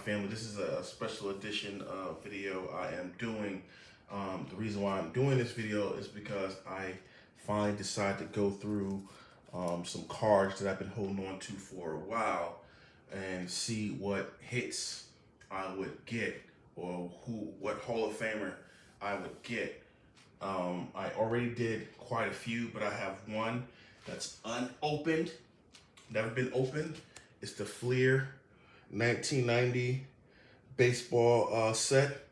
family. This is a special edition video I am doing. The reason why I'm doing this video is because I finally decided to go through some cards that I've been holding on to for a while and see what hits I would get, or what Hall of Famer I would get. I already did quite a few, but I have one that's unopened, never been opened. It's the Fleer 1990 baseball set,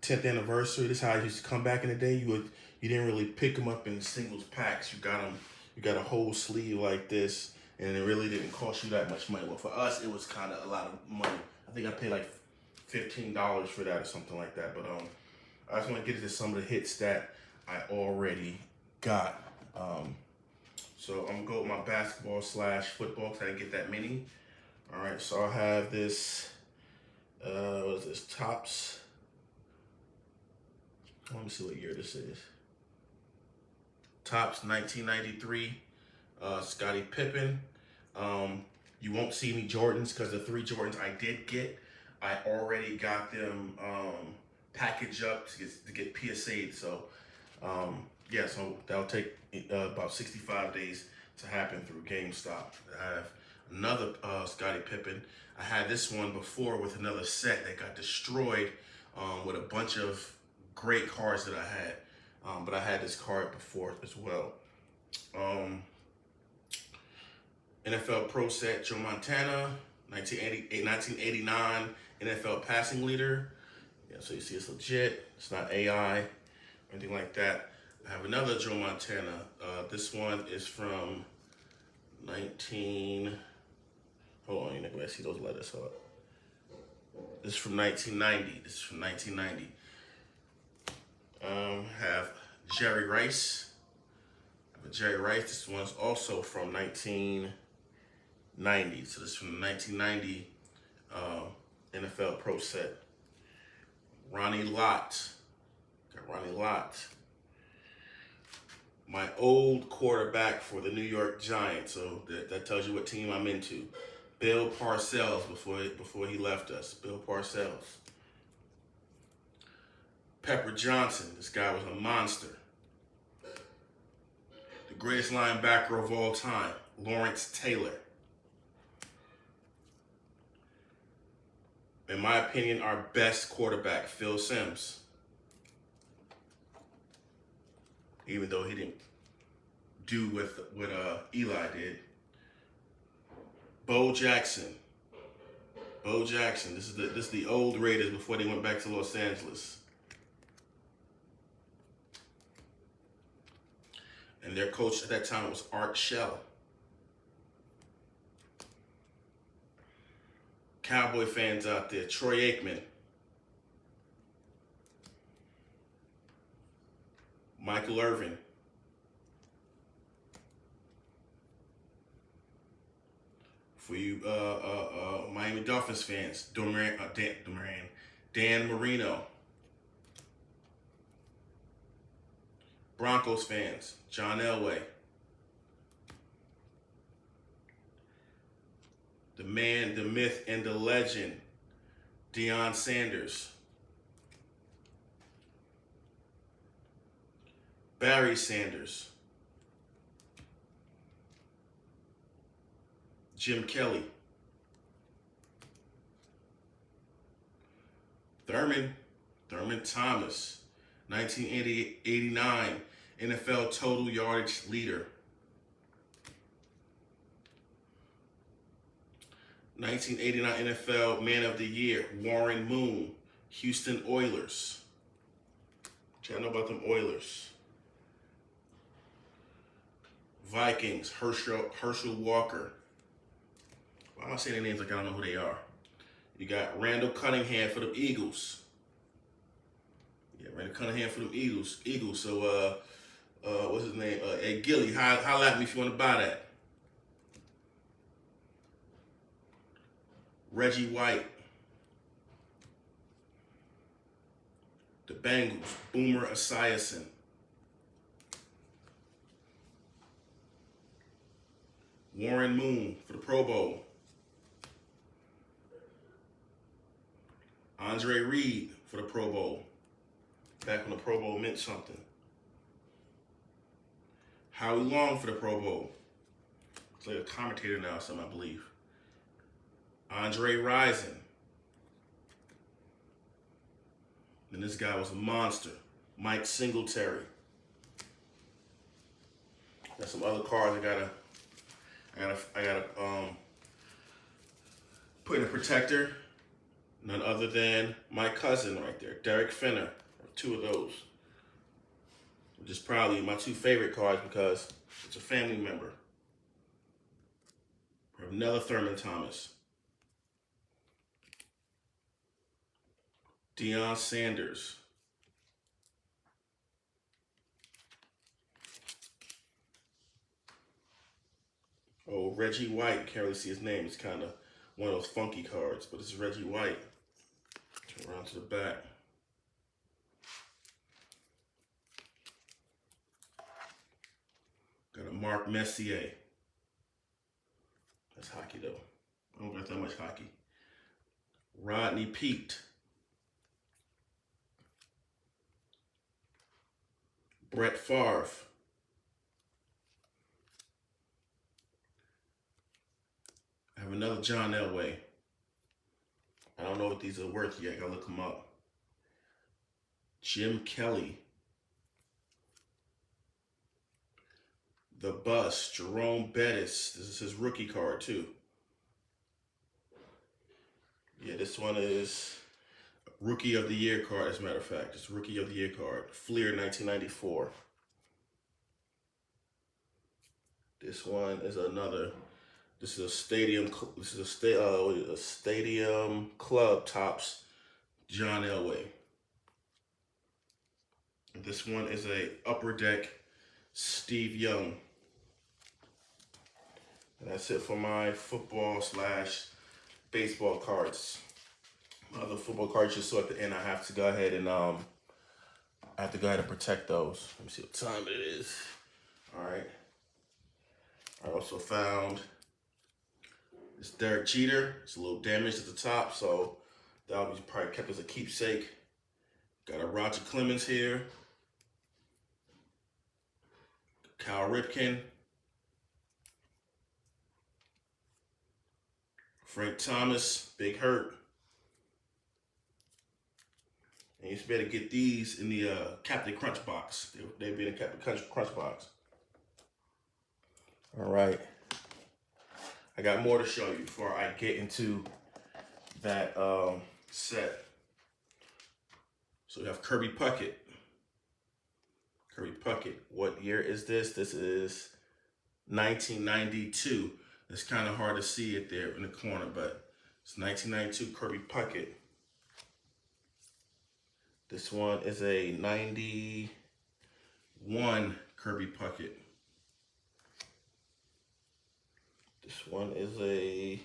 10th anniversary. This is how I used to come back in the day. You didn't really pick them up in singles packs. You got a whole sleeve like this, and it really didn't cost you that much money. Well, for us, it was kind of a lot of money. I think I paid like $15 for that or something like that. But I just want to get into some of the hits that I already got. So I'm gonna go with my basketball / football because I didn't get that many. All right, so I have this, what is this, Topps. Let me see what year this is. Topps 1993, Scottie Pippen. You won't see any Jordans because the 3 Jordans I did get, I already got them packaged up to get PSA'd. So yeah, so that'll take about 65 days to happen through GameStop. I have another Scottie Pippen. I had this one before with another set that got destroyed with a bunch of great cards that I had. But I had this card before as well. NFL Pro Set, Joe Montana, 1989 NFL passing leader. Yeah, so you see it's legit. It's not AI or anything like that. I have another Joe Montana. This one is from 19... Hold on, you're not gonna see those letters. Hold up. This is from 1990. This is from 1990. Have Jerry Rice. I have a Jerry Rice. This one's also from 1990. So this is from the 1990 NFL Pro Set. Ronnie Lott. Got Ronnie Lott. My old quarterback for the New York Giants. So that tells you what team I'm into. Bill Parcells before he left us. Bill Parcells. Pepper Johnson. This guy was a monster. The greatest linebacker of all time, Lawrence Taylor. In my opinion, our best quarterback, Phil Simms. Even though he didn't do what Eli did. Bo Jackson. Bo Jackson. This is the old Raiders before they went back to Los Angeles. And their coach at that time was Art Shell. Cowboy fans out there, Troy Aikman. Michael Irvin. For you Miami Dolphins fans, Dan Marino. Broncos fans, John Elway. The man, the myth, and the legend, Deion Sanders. Barry Sanders. Jim Kelly. Thurman Thomas, 1989 NFL total yardage leader. 1989 NFL Man of the Year, Warren Moon, Houston Oilers. What y'all know about them Oilers? Vikings, Herschel Walker. Why am I saying their names like I don't know who they are? You got Randall Cunningham for the Eagles. Yeah, Randall Cunningham for the Eagles. So, what's his name? Ed Gilly. Holla at me if you want to buy that. Reggie White. The Bengals, Boomer Esiason. Warren Moon for the Pro Bowl. Andre Reed for the Pro Bowl. Back when the Pro Bowl meant something. Howie Long for the Pro Bowl. He's like a commentator now, something I believe. Andre Rison. And this guy was a monster. Mike Singletary. Got some other cards I gotta put in a protector. None other than my cousin right there, Derek Finner. Two of those. Which is probably my two favorite cards because it's a family member. We have Nella Thurman Thomas. Deion Sanders. Oh, Reggie White. Can't really see his name. It's kind of one of those funky cards, but it's Reggie White. Turn around to the back. Got a Mark Messier. That's hockey though. I don't got that much hockey. Rodney Peete. Brett Favre. I have another John Elway. I don't know what these are worth yet. I gotta look them up. Jim Kelly. The Bus, Jerome Bettis. This is his rookie card too. Yeah, this one is Rookie of the Year card, as a matter of fact. It's Rookie of the Year card. Fleer 1994. This one is another. This is a stadium. This is a stadium club tops John Elway. And this one is a Upper Deck Steve Young. And that's it for my football / baseball cards. My other football cards you saw at the end. I have to go ahead and protect those. Let me see what time it is. All right. I also found this Derek Jeter. It's a little damaged at the top, so that'll be probably kept as a keepsake. Got a Roger Clemens here. Cal Ripken. Frank Thomas, Big Hurt. And you should be able to get these in the Captain Crunch box. They'd be in the Captain Crunch box. All right. I got more to show you before I get into that set. So we have Kirby Puckett. Kirby Puckett. What year is this? This is 1992. It's kind of hard to see it there in the corner, but it's 1992 Kirby Puckett. This one is a 91 Kirby Puckett. This one is a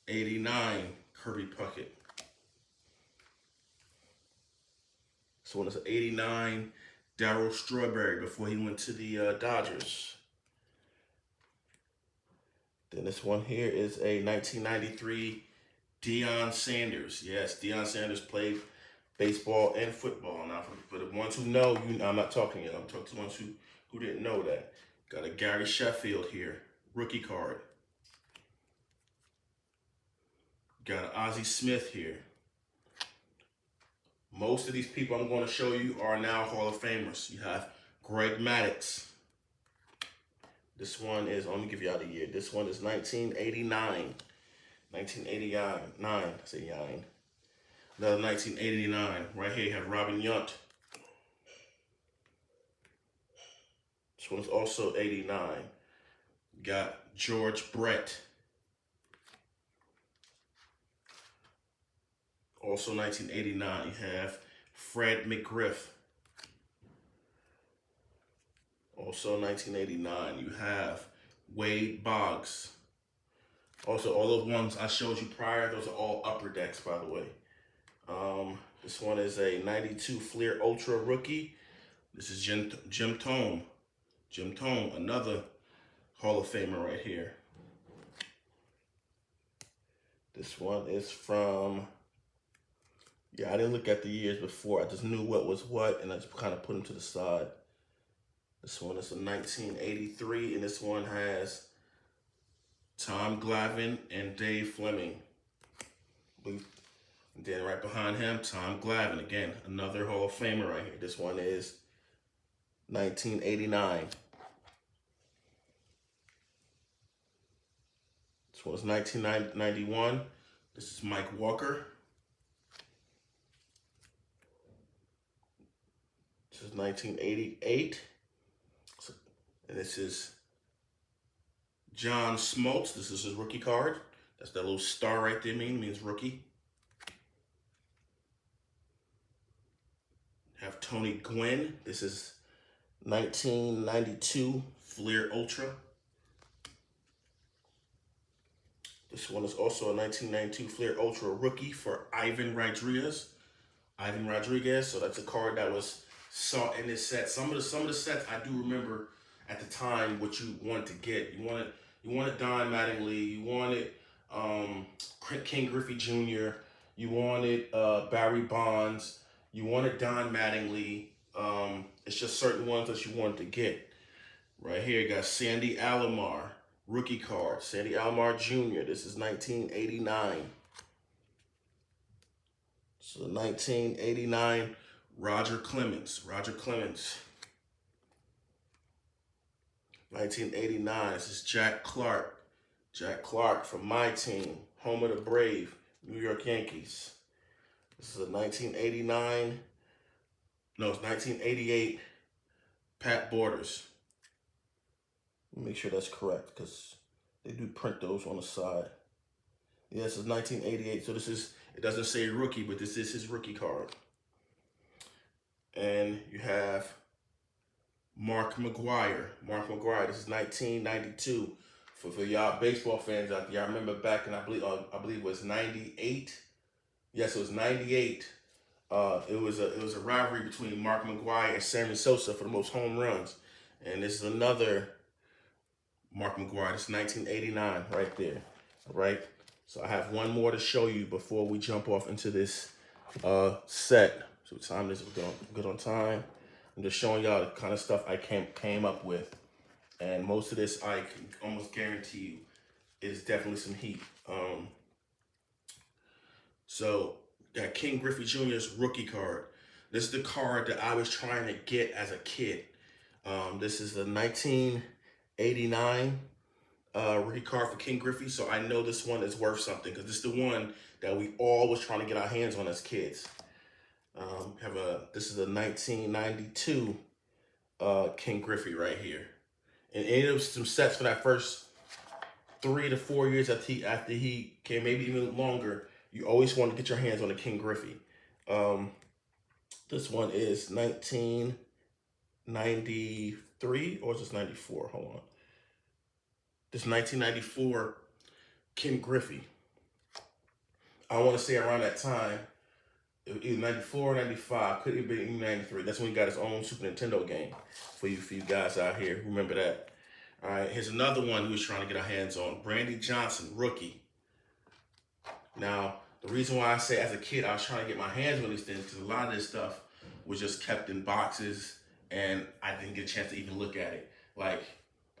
89 Kirby Puckett. This one is an 89 Darryl Strawberry before he went to the Dodgers. Then this one here is a 1993 Deion Sanders. Yes, Deion Sanders played baseball and football. Now, for the ones who know, I'm not talking yet. I'm talking to the ones who didn't know that. Got a Gary Sheffield here, rookie card. Got an Ozzie Smith here. Most of these people I'm going to show you are now Hall of Famers. You have Greg Maddux. This one is, let me give y'all the year. This one is 1989. 1989. I say 9. Another 1989. Right here you have Robin Yount. This one is also 89. You got George Brett. Also 1989. You have Fred McGriff. Also 1989, you have Wade Boggs. Also, all those ones I showed you prior, those are all Upper Decks, by the way. This one is a 92 Fleer Ultra rookie. This is Jim Thome. Jim Thome, another Hall of Famer right here. This one is from Yeah, I didn't look at the years before. I just knew what was what, and I just kind of put them to the side. This one is a 1983, and this one has Tom Glavine and Dave Fleming. And then right behind him, Tom Glavine. Again, another Hall of Famer right here. This one is 1989. This one's 1991. This is Mike Walker. This is 1988. And this is John Smoltz. This is his rookie card. That's that little star right there means rookie. Have Tony Gwynn. This is 1992 Fleer Ultra. This one is also a 1992 Fleer Ultra rookie for Ivan Rodriguez. So that's a card that was sought in this set. Some of the sets I do remember at the time what you wanted to get. You wanted Don Mattingly. You wanted Ken Griffey Jr. You wanted Barry Bonds. You wanted Don Mattingly. It's just certain ones that you wanted to get. Right here, you got Sandy Alomar, rookie card. Sandy Alomar Jr. This is 1989. So 1989, Roger Clemens. 1989, this is Jack Clark. Jack Clark from my team, home of the brave, New York Yankees. This is a 1989, no, it's 1988, Pat Borders. Let me make sure that's correct because they do print those on the side. Yeah, this is 1988, so this is, it doesn't say rookie, but this is his rookie card. And you have Mark McGwire. This is 1992. For y'all baseball fans out there, I remember back in, I believe it was 98. Yes, it was 98. It was a rivalry between Mark McGwire and Sammy Sosa for the most home runs. And this is another Mark McGwire. This is 1989 right there. All right. So I have one more to show you before we jump off into this set. So time is good on time. I'm just showing y'all the kind of stuff I came up with. And most of this I can almost guarantee you is definitely some heat. So got Ken Griffey Jr.'s rookie card. This is the card that I was trying to get as a kid. This is the 1989 rookie card for Ken Griffey. So I know this one is worth something because this is the one that we all was trying to get our hands on as kids. This is a 1992 Ken Griffey right here. And it was some sets for that first 3 to 4 years after he came, maybe even longer. You always want to get your hands on a Ken Griffey. This one is 1993 or is this 94? Hold on. This 1994 Ken Griffey. I want to say around that time, either 94 or 95, could have been even 93. That's when he got his own Super Nintendo game for you guys out here. Remember that. All right, here's another one who's trying to get our hands on. Randy Johnson, rookie. Now, the reason why I say as a kid I was trying to get my hands on these things because a lot of this stuff was just kept in boxes and I didn't get a chance to even look at it. Like,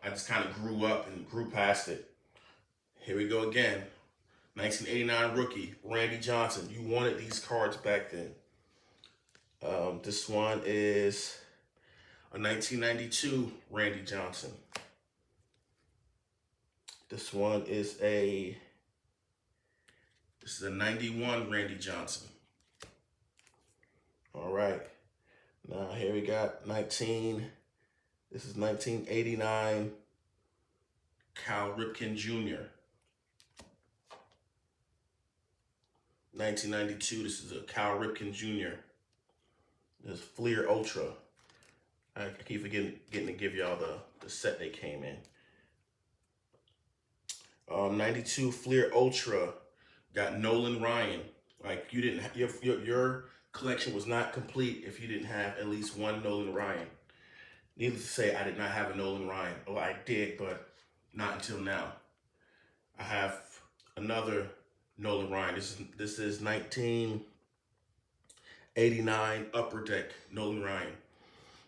I just kind of grew up and grew past it. Here we go again. 1989 rookie, Randy Johnson. You wanted these cards back then. This one is a 1992 Randy Johnson. This one is a 91 Randy Johnson. All right. Now here we got this is 1989 Cal Ripken Jr. 1992, this is a Cal Ripken Jr. This is Fleer Ultra. I keep forgetting to give y'all the set they came in. 92 Fleer Ultra got Nolan Ryan. Like you didn't, your collection was not complete if you didn't have at least one Nolan Ryan. Needless to say, I did not have a Nolan Ryan. Well, I did, but not until now. I have another Nolan Ryan. This is 19. '89 Upper Deck Nolan Ryan.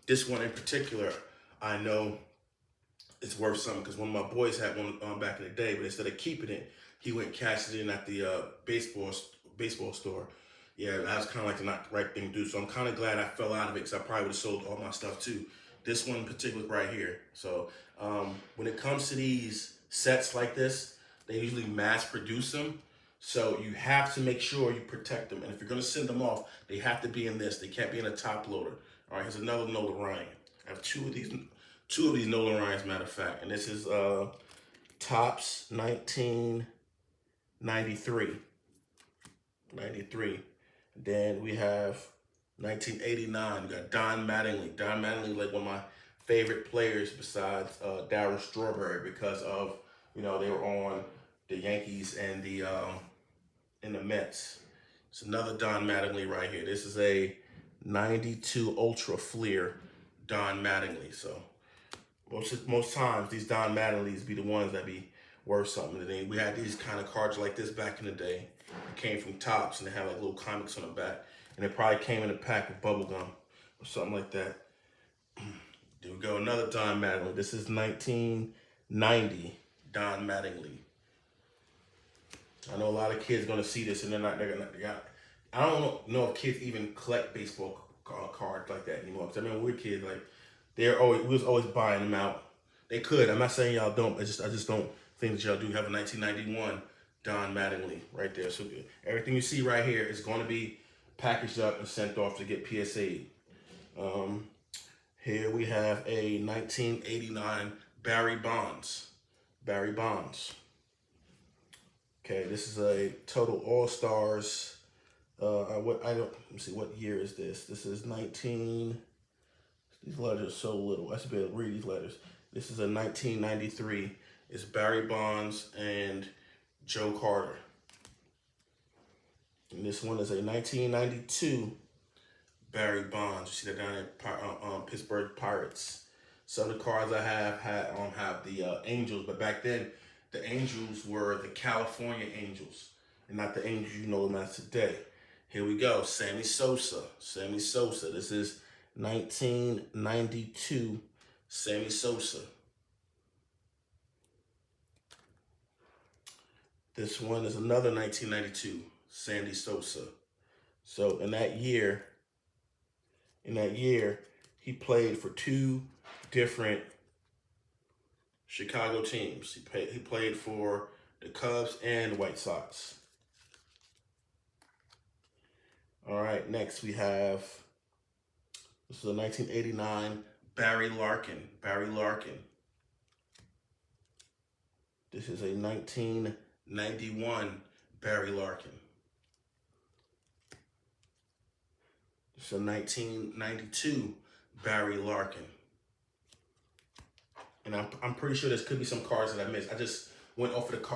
This one in particular, I know it's worth something because one of my boys had one back in the day, but instead of keeping it, he went and cashed it in at the baseball store. Yeah, that was kind of like the not right thing to do. So I'm kind of glad I fell out of it because I probably would have sold all my stuff too. This one in particular right here. So when it comes to these sets like this, they usually mass produce them. So you have to make sure you protect them. And if you're going to send them off, they have to be in this. They can't be in a top loader. All right, here's another Nolan Ryan. I have two of these Nolan Ryans, matter of fact. And this is Topps 1993. 93. Then we have 1989. We got Don Mattingly. Don Mattingly, like one of my favorite players besides Darryl Strawberry, because of, they were on the Yankees and the Mets. It's another Don Mattingly right here. This is a 92 Ultra Fleer Don Mattingly. So most times these Don Mattingly's be the ones that be worth something. And then we had these kind of cards like this back in the day. It came from Topps and they had like little comics on the back. And it probably came in a pack with bubble gum or something like that. There we go, another Don Mattingly. This is 1990 Don Mattingly. I know a lot of kids gonna see this and they're not. I don't know if kids even collect baseball cards like that anymore. Cause I mean, when we were kids, like we was always buying them out. They could. I'm not saying y'all don't. I just don't think that y'all do have a 1991 Don Mattingly right there. So everything you see right here is going to be packaged up and sent off to get PSA'd. Here we have a 1989 Barry Bonds. Barry Bonds. Okay, this is a total All-Stars. Let me see, what year is this? This is 19. These letters are so little. I should be able to read these letters. This is a 1993. It's Barry Bonds and Joe Carter. And this one is a 1992 Barry Bonds. You see that down there, Pittsburgh Pirates. Some of the cards I have the Angels, but back then the Angels were the California Angels and not the Angels you know them as today. Here we go, Sammy Sosa. Sammy Sosa. This is 1992 Sammy Sosa. This one is another 1992 Sandy Sosa. So in that year, he played for two different Chicago teams. He played for the Cubs and the White Sox. All right, next we have, this is a 1989 Barry Larkin. Barry Larkin. This is a 1991 Barry Larkin. This is a 1992 Barry Larkin. And I'm pretty sure there could be some cards that I missed. I just went off of the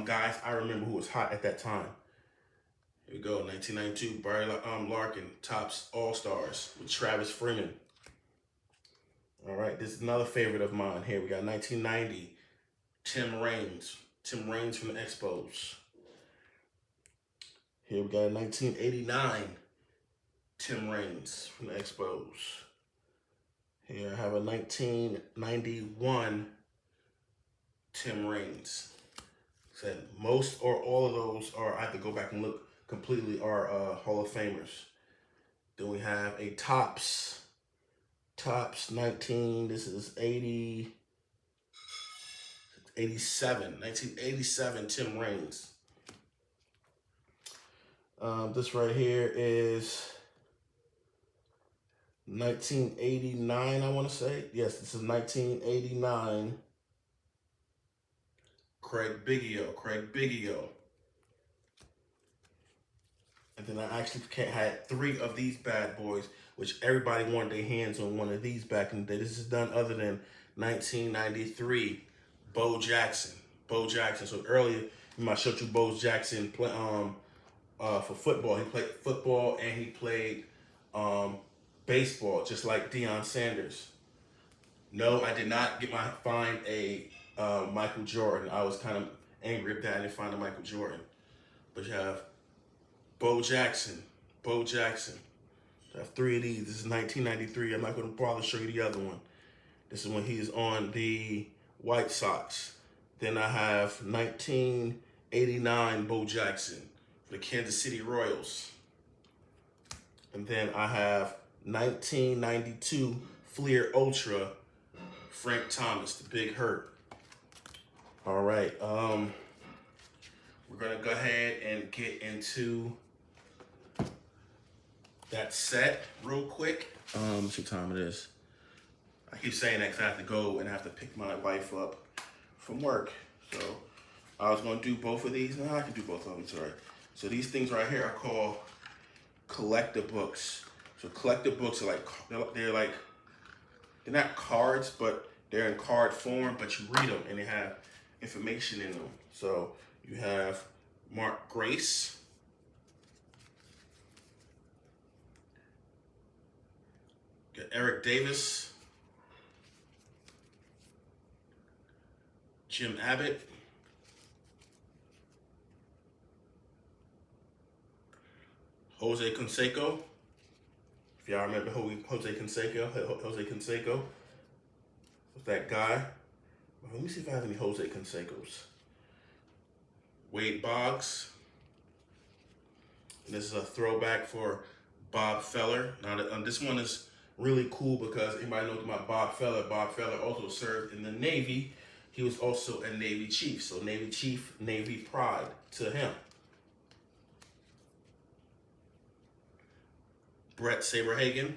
guys I remember who was hot at that time. Here we go, 1992 Barry Larkin, Topps All-Stars with Travis Freeman. All right, this is another favorite of mine. Here we got 1990 Tim Raines. Tim Raines from the Expos. Here we got 1989 Tim Raines from the Expos. Here I have a 1991 Tim Raines. Said most or all of those are, I have to go back and look completely, are Hall of Famers. Then we have a Topps 19, this is 1987 Tim Raines. This right here is 1989, I want to say. Yes, this is 1989 Craig Biggio. And then I actually had three of these bad boys, which everybody wanted their hands on one of these back in the day. This is done other than 1993 Bo Jackson. So earlier, I showed you Bo Jackson play for football. He played football and he played baseball, just like Deion Sanders. No, I did not find a Michael Jordan. I was kind of angry that I didn't find a Michael Jordan. But you have Bo Jackson. I have 3 of these. This is 1993. I'm not going to bother to show you the other one. This is when he's on the White Sox. Then I have 1989 Bo Jackson for the Kansas City Royals. And then I have 1992 Fleer Ultra Frank Thomas, the Big Hurt. All right, we're gonna go ahead and get into that set real quick. Let's see what time it is. I keep saying that because I have to go and I have to pick my wife up from work. So I was gonna do both of these. No, I can do both of them, sorry. So these things right here are called collector books. So collector books are like, they're not cards, but they're in card form, but you read them and they have information in them. So you have Mark Grace, got Eric Davis, Jim Abbott, Jose Canseco. If y'all remember Jose Canseco was that guy. Let me see if I have any Jose Cansecos. Wade Boggs. And this is a throwback for Bob Feller. Now, this one is really cool because anybody knows about Bob Feller. Bob Feller also served in the Navy. He was also a Navy chief. So Navy chief, Navy pride to him. Brett Saberhagen.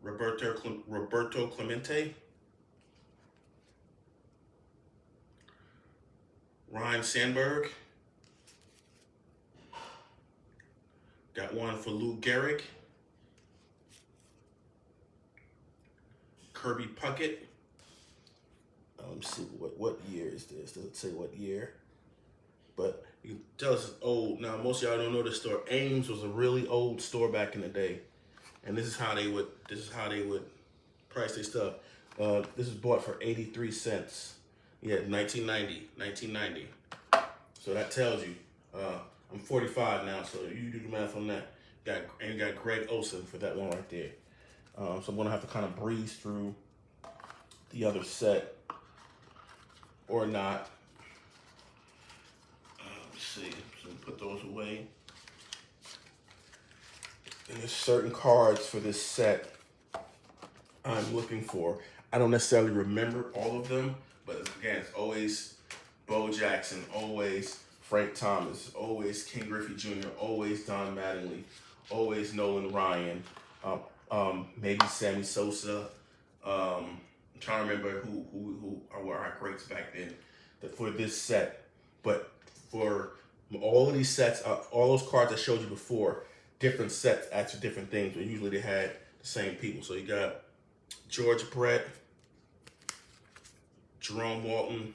Roberto Clemente. Ryan Sandberg. Got one for Lou Gehrig. Kirby Puckett. Let me see, what year is this? Does it say what year? But you can tell it's old. Now, most of y'all don't know this store. Ames was a really old store back in the day. And this is how they would price their stuff. This is bought for 83 cents. Yeah, 1990. So that tells you. I'm 45 now, so you do the math on that. You got Greg Olson for that one right there. So I'm gonna have to kind of breeze through the other set or not. Let's see, so put those away. And there's certain cards for this set I'm looking for. I don't necessarily remember all of them, but again, it's always Bo Jackson, always Frank Thomas, always King Griffey Jr., always Don Mattingly, always Nolan Ryan, maybe Sammy Sosa. I'm trying to remember who were our greats back then for this set. But for all of these sets, all those cards I showed you before, different sets actually different things, but usually they had the same people. So you got George Brett, Jerome Walton,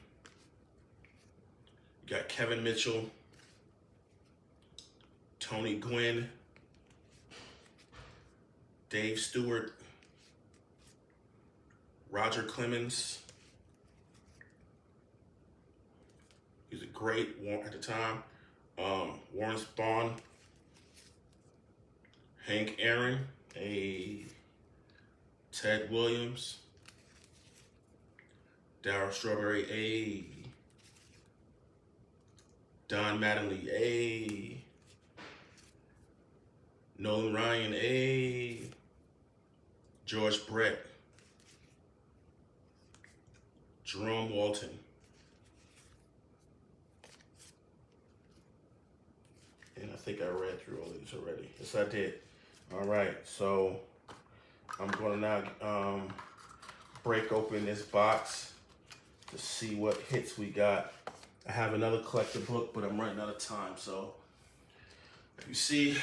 you got Kevin Mitchell, Tony Gwynn, Dave Stewart, Roger Clemens. He was a great at the time. Warren Spahn, Hank Aaron, Ted Williams, Darryl Strawberry, Don Mattingly, Nolan Ryan, George Brett, Jerome Walton, and I think I read through all these already. Yes, I did. All right, so I'm going to now break open this box to see what hits we got. I have another collector book, but I'm running out of time. So you see,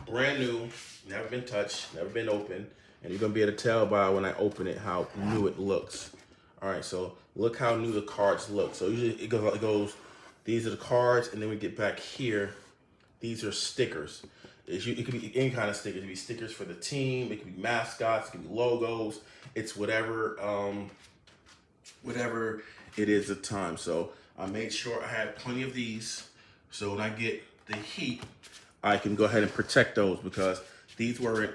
brand new, never been touched, never been opened, and you're gonna be able to tell by when I open it how new it looks. All right, so look how new the cards look. So usually it goes, these are the cards, and then we get back here. These are stickers. It could be any kind of stickers. It could be stickers for the team. It could be mascots. It could be logos. It's whatever it is at the time. So I made sure I had plenty of these. So when I get the heat, I can go ahead and protect those because these weren't,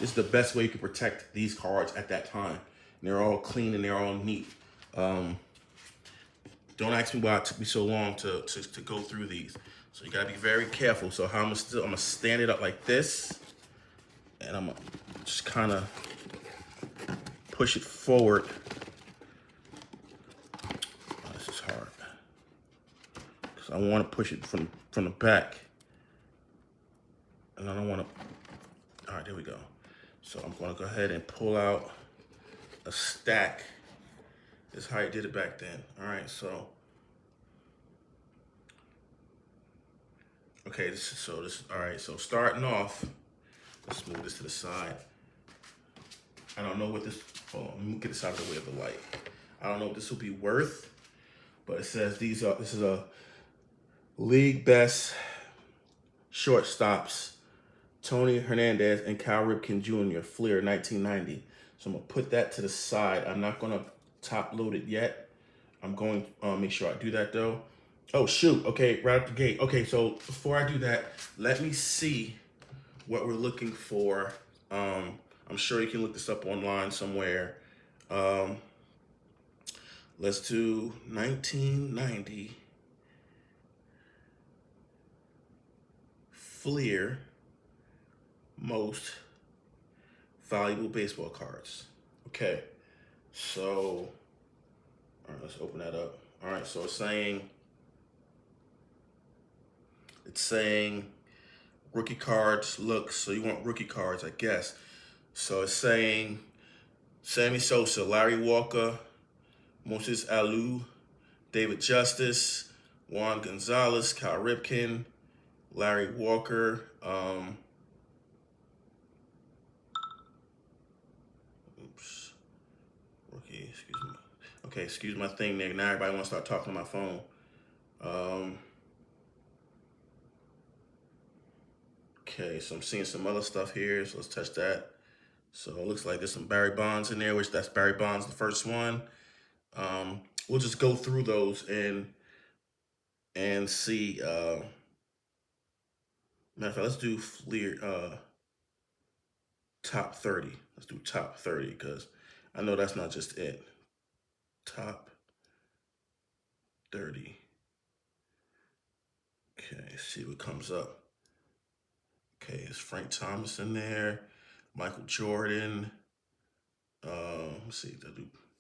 this is the best way you can protect these cards at that time. And they're all clean and they're all neat. Don't ask me why it took me so long to go through these. So you gotta be very careful. So how I'm gonna stand it up like this, and I'm gonna just kind of push it forward. Oh, this is hard because I want to push it from the back, and I don't want to. All right, there we go. So I'm gonna go ahead and pull out a stack. This is how I did it back then. All right, so. Okay, all right, so starting off, let's move this to the side. I don't know what this, hold on, let me get this out of the way of the light. I don't know what this will be worth, but it says this is a league best shortstops, Tony Hernandez and Cal Ripken Jr., Fleer, 1990. So I'm gonna put that to the side. I'm not gonna top load it yet. I'm going to make sure I do that though. Oh shoot, okay, right out the gate. Okay, so before I do that, let me see what we're looking for. I'm sure you can look this up online somewhere. Let's do 1990 Fleer most valuable baseball cards. Okay, so, all right, let's open that up. All right, so it's saying rookie cards. Look, so you want rookie cards, I guess. So it's saying Sammy Sosa, Larry Walker, Moses Alou, David Justice, Juan Gonzalez, Cal Ripken, Larry Walker, oops, rookie, excuse me. Okay, excuse my thing there. Now everybody wants to start talking on my phone. Okay, so I'm seeing some other stuff here, so let's touch that. So it looks like there's some Barry Bonds in there, which that's Barry Bonds, the first one. We'll just go through those and see. Matter of fact, let's do Fleer top 30. Let's do top 30 because I know that's not just it. Top 30. Okay, see what comes up. Okay, it's Frank Thomas in there, Michael Jordan. Let's see,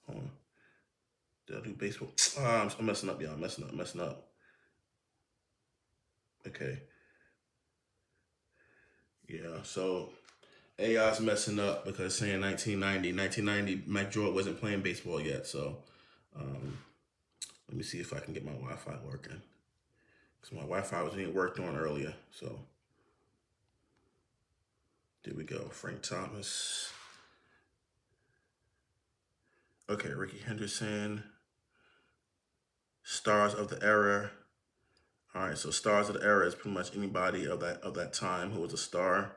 hold on. Did I do baseball? I'm messing up, y'all. Messing up. Okay. Yeah, so AI's messing up because it's saying 1990. 1990, Mike Jordan wasn't playing baseball yet. So let me see if I can get my Wi-Fi working. Because my Wi-Fi was being worked on earlier. So there we go. Frank Thomas. Okay, Ricky Henderson. Stars of the era. All right, so stars of the era is pretty much anybody of that time who was a star.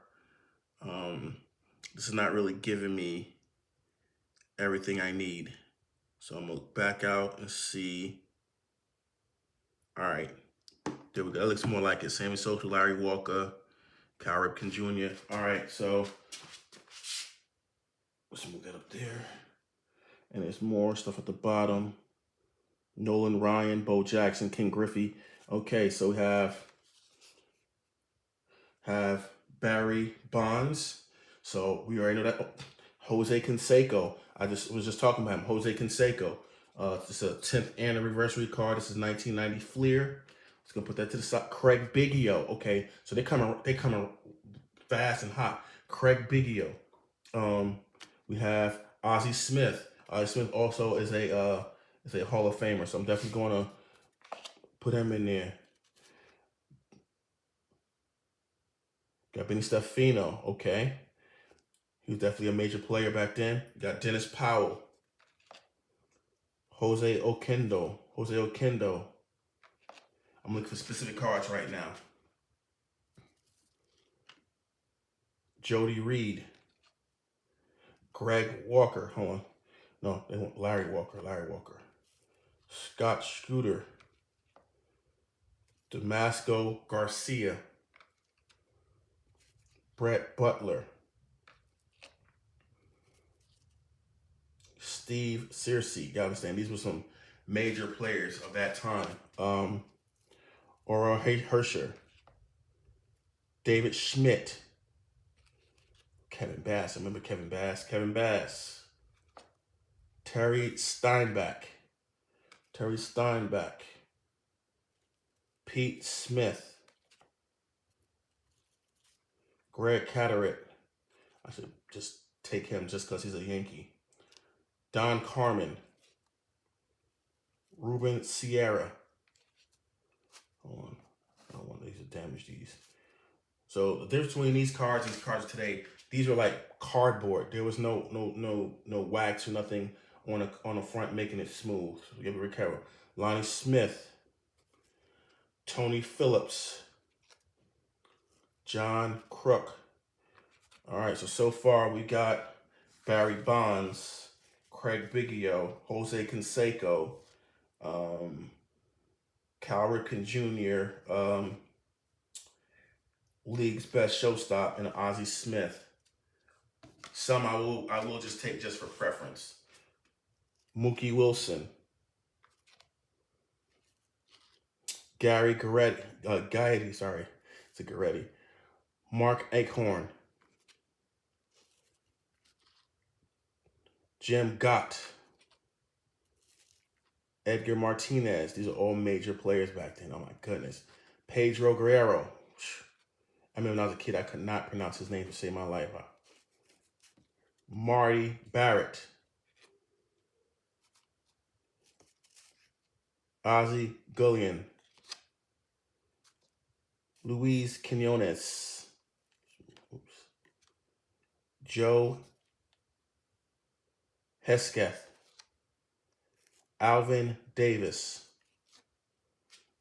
This is not really giving me everything I need. So I'm gonna back out and see. All right, there we go. That looks more like it. Sammy Sosa, Larry Walker, Cal Ripken Jr. All right, so let's move that up there. And there's more stuff at the bottom. Nolan Ryan, Bo Jackson, Ken Griffey. Okay, so we have Barry Bonds. So we already know that. Oh, Jose Canseco. I was just talking about him. Jose Canseco. This is a 10th anniversary card. This is 1990 Fleer. Just gonna put that to the side. Craig Biggio. Okay, so they coming fast and hot. Craig Biggio. We have Ozzie Smith. Ozzie Smith also is a Hall of Famer, so I'm definitely gonna put him in there. Got Benny Stefano. Okay, he was definitely a major player back then. Got Dennis Powell. Jose Oquendo. I'm looking for specific cards right now. Jody Reed. Greg Walker. Hold on. No, they want Larry Walker. Scott Scooter. Damasco Garcia. Brett Butler, Steve Searcy. You gotta understand, these were some major players of that time. Oral Hersher, David Schmidt, Kevin Bass. I remember Kevin Bass. Kevin Bass. Terry Steinbach. Terry Steinbach. Pete Smith. Greg Catteritt. I should just take him just because he's a Yankee. Don Carmen. Ruben Sierra. Hold on. I don't want these to damage these. So the difference between these cards and these cards today, these were like cardboard. There was no wax or nothing on the front making it smooth. So give it Rick Carroll. Lonnie Smith. Tony Phillips. John Crook. All right, so far we got Barry Bonds, Craig Biggio, Jose Canseco, Cal Ripken Jr., league's best showstop, and Ozzie Smith. Some I will just take just for preference. Mookie Wilson, Gary Gaetti, sorry, it's a Garetti. Mark Eichhorn, Jim Gott, Edgar Martinez. These are all major players back then. Oh my goodness. Pedro Guerrero. I remember when I was a kid, I could not pronounce his name to save my life. Marty Barrett. Ozzie Guillen. Luis Quinones. Oops. Joe Hesketh. Alvin Davis.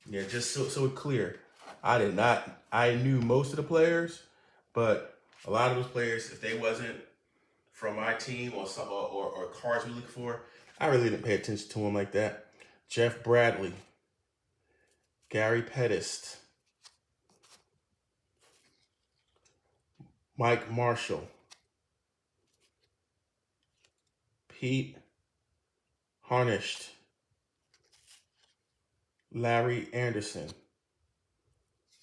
Yeah, just so we're clear, I knew most of the players, but a lot of those players, if they wasn't from my team or cards we look for, I really didn't pay attention to them like that. Jeff Bradley, Gary Pettis, Mike Marshall, Pete Harnished, Larry Anderson,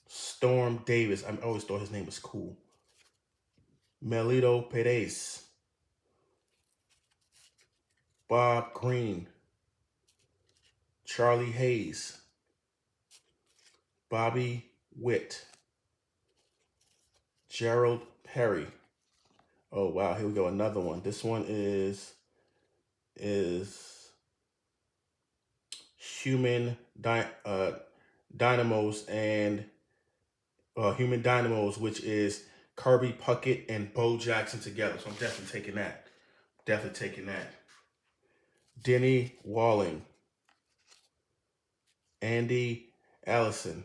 Storm Davis. I always thought his name was cool. Melito Perez, Bob Green, Charlie Hayes, Bobby Witt, Gerald Perry. Oh wow, here we go, another one. This one is Human Dynamos and Human Dynamos, which is Kirby Puckett and Bo Jackson together. So I'm definitely taking that. Definitely taking that. Denny Walling, Andy Allenson,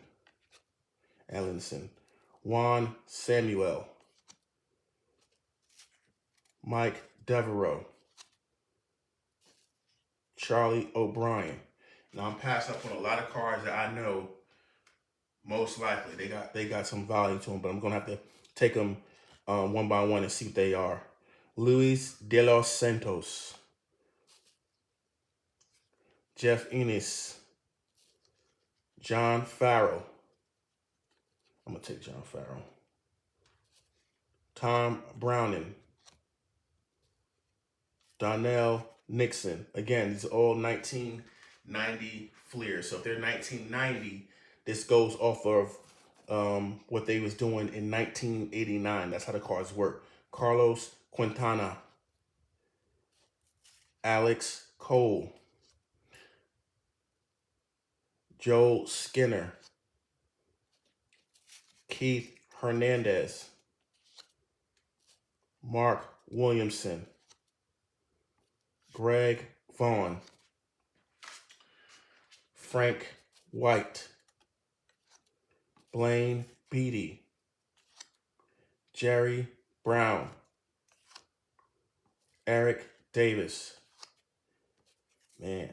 Juan Samuel, Mike Devereaux, Charlie O'Brien. Now I'm passing up on a lot of cards that I know most likely they got some value to them, but I'm gonna have to take them one by one and see what they are. Luis De Los Santos, Jeff Ennis, John Farrell. I'm gonna take John Farrell. Tom Browning, Donnell Nixon. Again, these are all 1990 Fleers. So if they're 1990, this goes off of what they was doing in 1989. That's how the cards work. Carlos Quintana, Alex Cole, Joel Skinner, Keith Hernandez, Mark Williamson, Greg Vaughn, Frank White, Blaine Beatty, Jerry Brown, Eric Davis, man,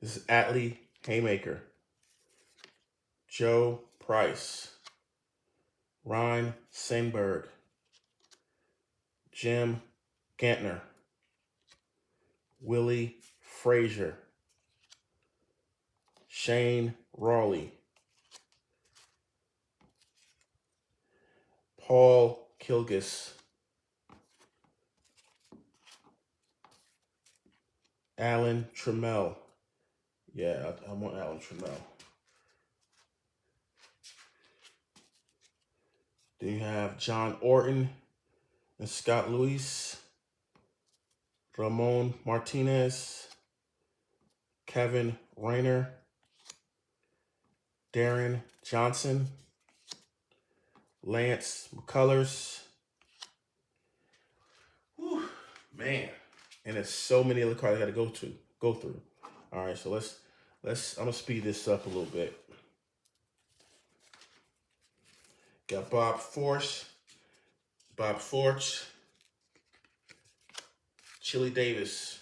this is Atlee Haymaker, Joe Price, Ryan Sandberg, Jim Gantner, Willie Frazier, Shane Rawley, Paul Kilgus, Alan Trammell. Yeah, I want Alan Trammell. Then you have John Orton and Scott Lewis, Ramon Martinez, Kevin Rayner, Darren Johnson, Lance McCullers. Whew, man. And there's so many other cards I got to go through. All right, so let's I'm gonna speed this up a little bit. Got Bob Force, Chili Davis,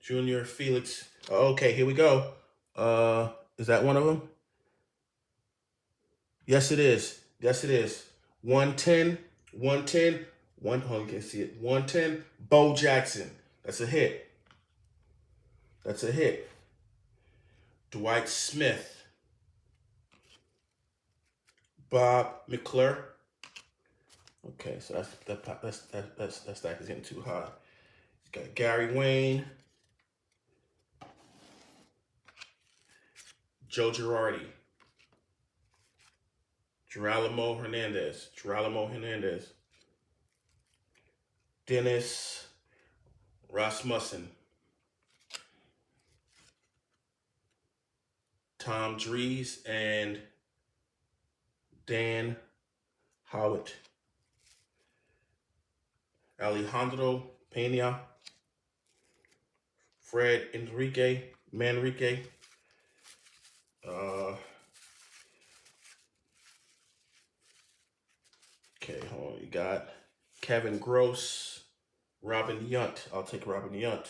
Junior Felix. Okay, here we go. Is that one of them? Yes, it is. Yes, it is. 110, 110, you can see it. 110, Bo Jackson. That's a hit. That's a hit. Dwight Smith, Bob McClure. Okay, so that stack is getting too high. Got Gary Wayne, Joe Girardi, Geralamo Hernandez, Dennis Rasmussen, Tom Dries, and Dan Howitt, Alejandro Pena, Fred Manrique, okay, hold on. You got Kevin Gross, Robin Yount. I'll take Robin Yount.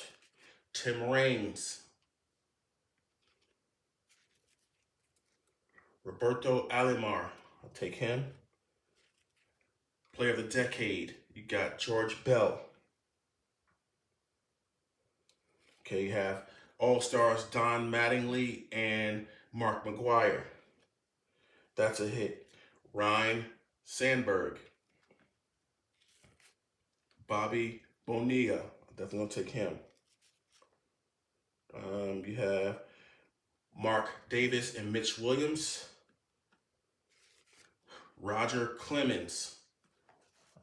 Tim Raines, Roberto Alomar. I'll take him. Player of the Decade. You got George Bell. Okay, you have All-Stars Don Mattingly and Mark McGuire. That's a hit. Ryan Sandberg. Bobby Bonilla. I'm definitely going to take him. You have Mark Davis and Mitch Williams. Roger Clemens.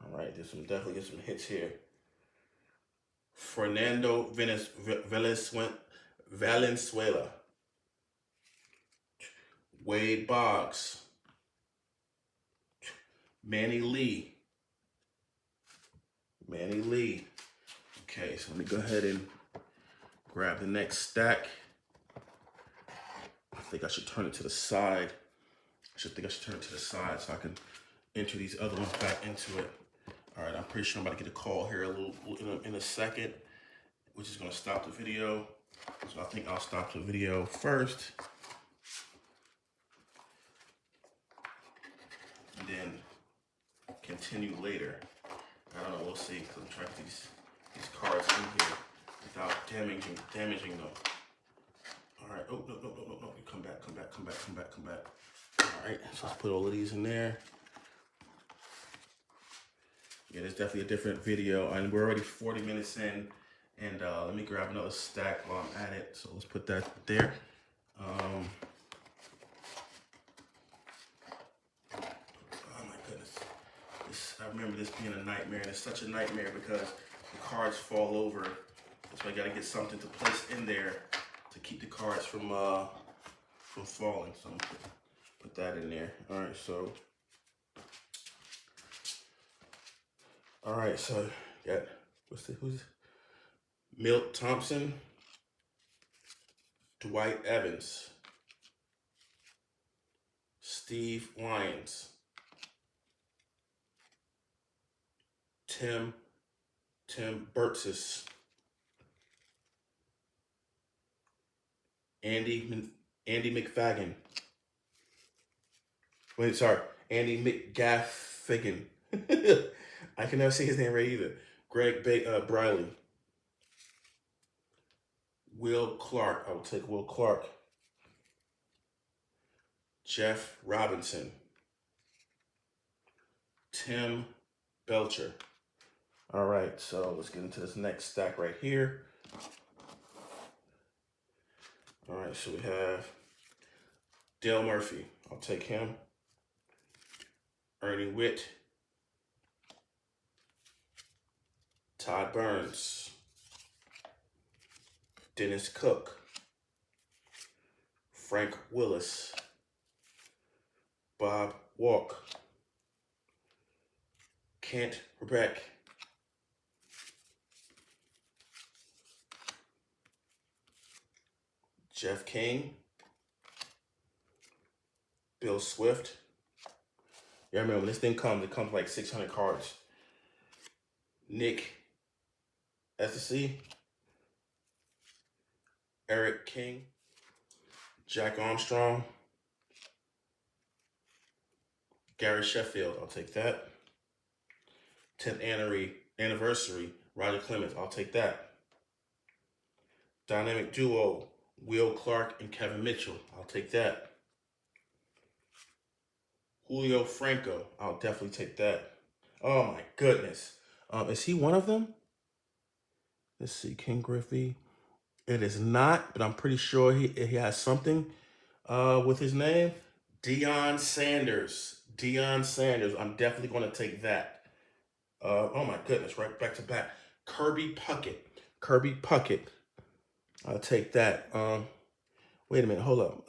All right, there's definitely get some hits here. Fernando Valenzuela. Wade Boggs. Manny Lee. Okay, so let me go ahead and grab the next stack. I think I should turn it to the side. So I can enter these other ones back into it. All right, I'm pretty sure I'm about to get a call here in a second, which is going to stop the video. So I think I'll stop the video first, and then continue later. I don't know, we'll see, because I'm trying to get these cards in here without damaging them. All right, oh, no, you come back. All right, so let's put all of these in there. Yeah, there's definitely a different video, and we're already 40 minutes in, and let me grab another stack while I'm at it. So let's put that there. Oh my goodness. I remember this being a nightmare, and it's such a nightmare because the cards fall over. So I gotta get something to place in there to keep the cards from falling. So I'm gonna put that in there. All right, so got who's Milt Thompson, Dwight Evans, Steve Lyons, Tim Burtsis, Andy McFadden, Wait, sorry. Andy McGaffigan. I can never say his name right either. Greg Briley. Will Clark. I will take Will Clark. Jeff Robinson. Tim Belcher. All right, so let's get into this next stack right here. All right, so we have Dale Murphy. I'll take him. Ernie Witt. Todd Burns. Dennis Cook. Frank Willis. Bob Walk. Kent Rebeck. Jeff King. Bill Swift. Yeah, I remember when this thing comes, it comes like 600 cards. Nick Estes. Eric King. Jack Armstrong. Gary Sheffield, I'll take that. 10th anniversary, Roger Clemens, I'll take that. Dynamic duo, Will Clark and Kevin Mitchell, I'll take that. Julio Franco, I'll definitely take that. Oh my goodness. Is he one of them? Let's see, Ken Griffey. It is not, but I'm pretty sure he has something with his name. Deion Sanders. Deion Sanders. I'm definitely going to take that. Oh my goodness, right back to back. Kirby Puckett. Kirby Puckett. I'll take that. Wait a minute, hold up.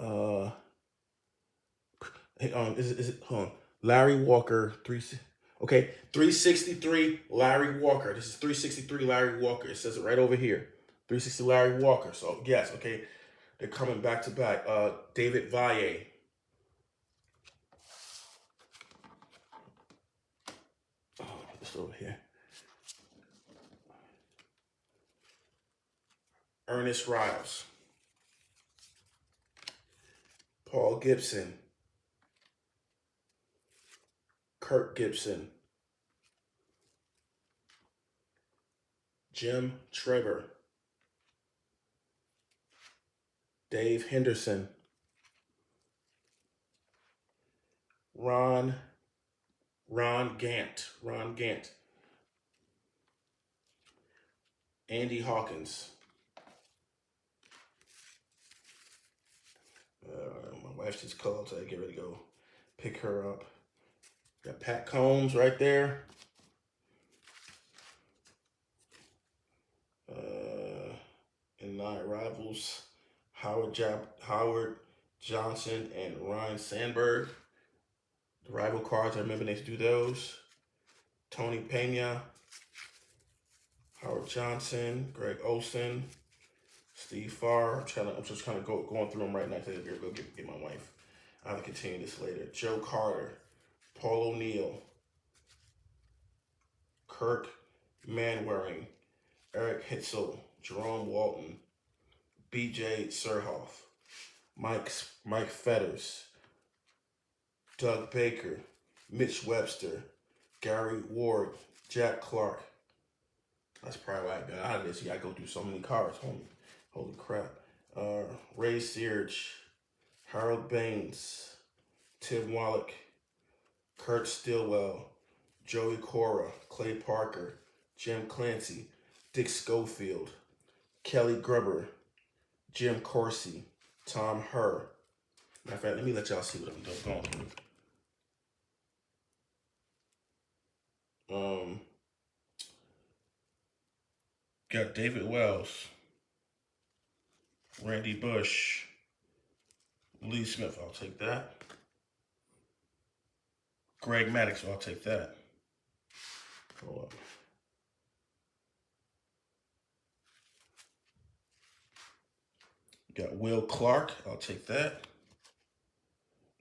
Is it hold on. Larry Walker, 363 Larry Walker. This is 363 Larry Walker. It says it right over here. 360 Larry Walker. So yes, okay. They're coming back to back. David Valle. Oh, put this over here. Ernest Riles. Paul Gibson. Kirk Gibson. Jim Trevor. Dave Henderson. Ron Gant. Andy Hawkins. My wife just called, so I get ready to go pick her up. Got Pat Combs right there. And 9 rivals, Howard Johnson and Ryan Sandberg. The rival cards, I remember they used to do those. Tony Pena, Howard Johnson, Greg Olson, Steve Farr. I'm just kind of going through them right now. I gotta go get my wife. I'll continue this later. Joe Carter, Paul O'Neill, Kirk Manwaring, Eric Hitzel, Jerome Walton, B.J. Surhoff, Mike Fetters, Doug Baker, Mitch Webster, Gary Ward, Jack Clark. That's probably why I got out of this. You gotta go through so many cards, homie. Holy crap. Ray Search, Harold Baines, Tim Wallach, Kurt Stillwell, Joey Cora, Clay Parker, Jim Clancy, Dick Schofield, Kelly Gruber, Jim Corsi, Tom Herr. Matter of fact, let me let y'all see what I'm going through. Got David Wells, Randy Bush, Lee Smith, I'll take that. Greg Maddox, I'll take that. Hold up. Got Will Clark, I'll take that.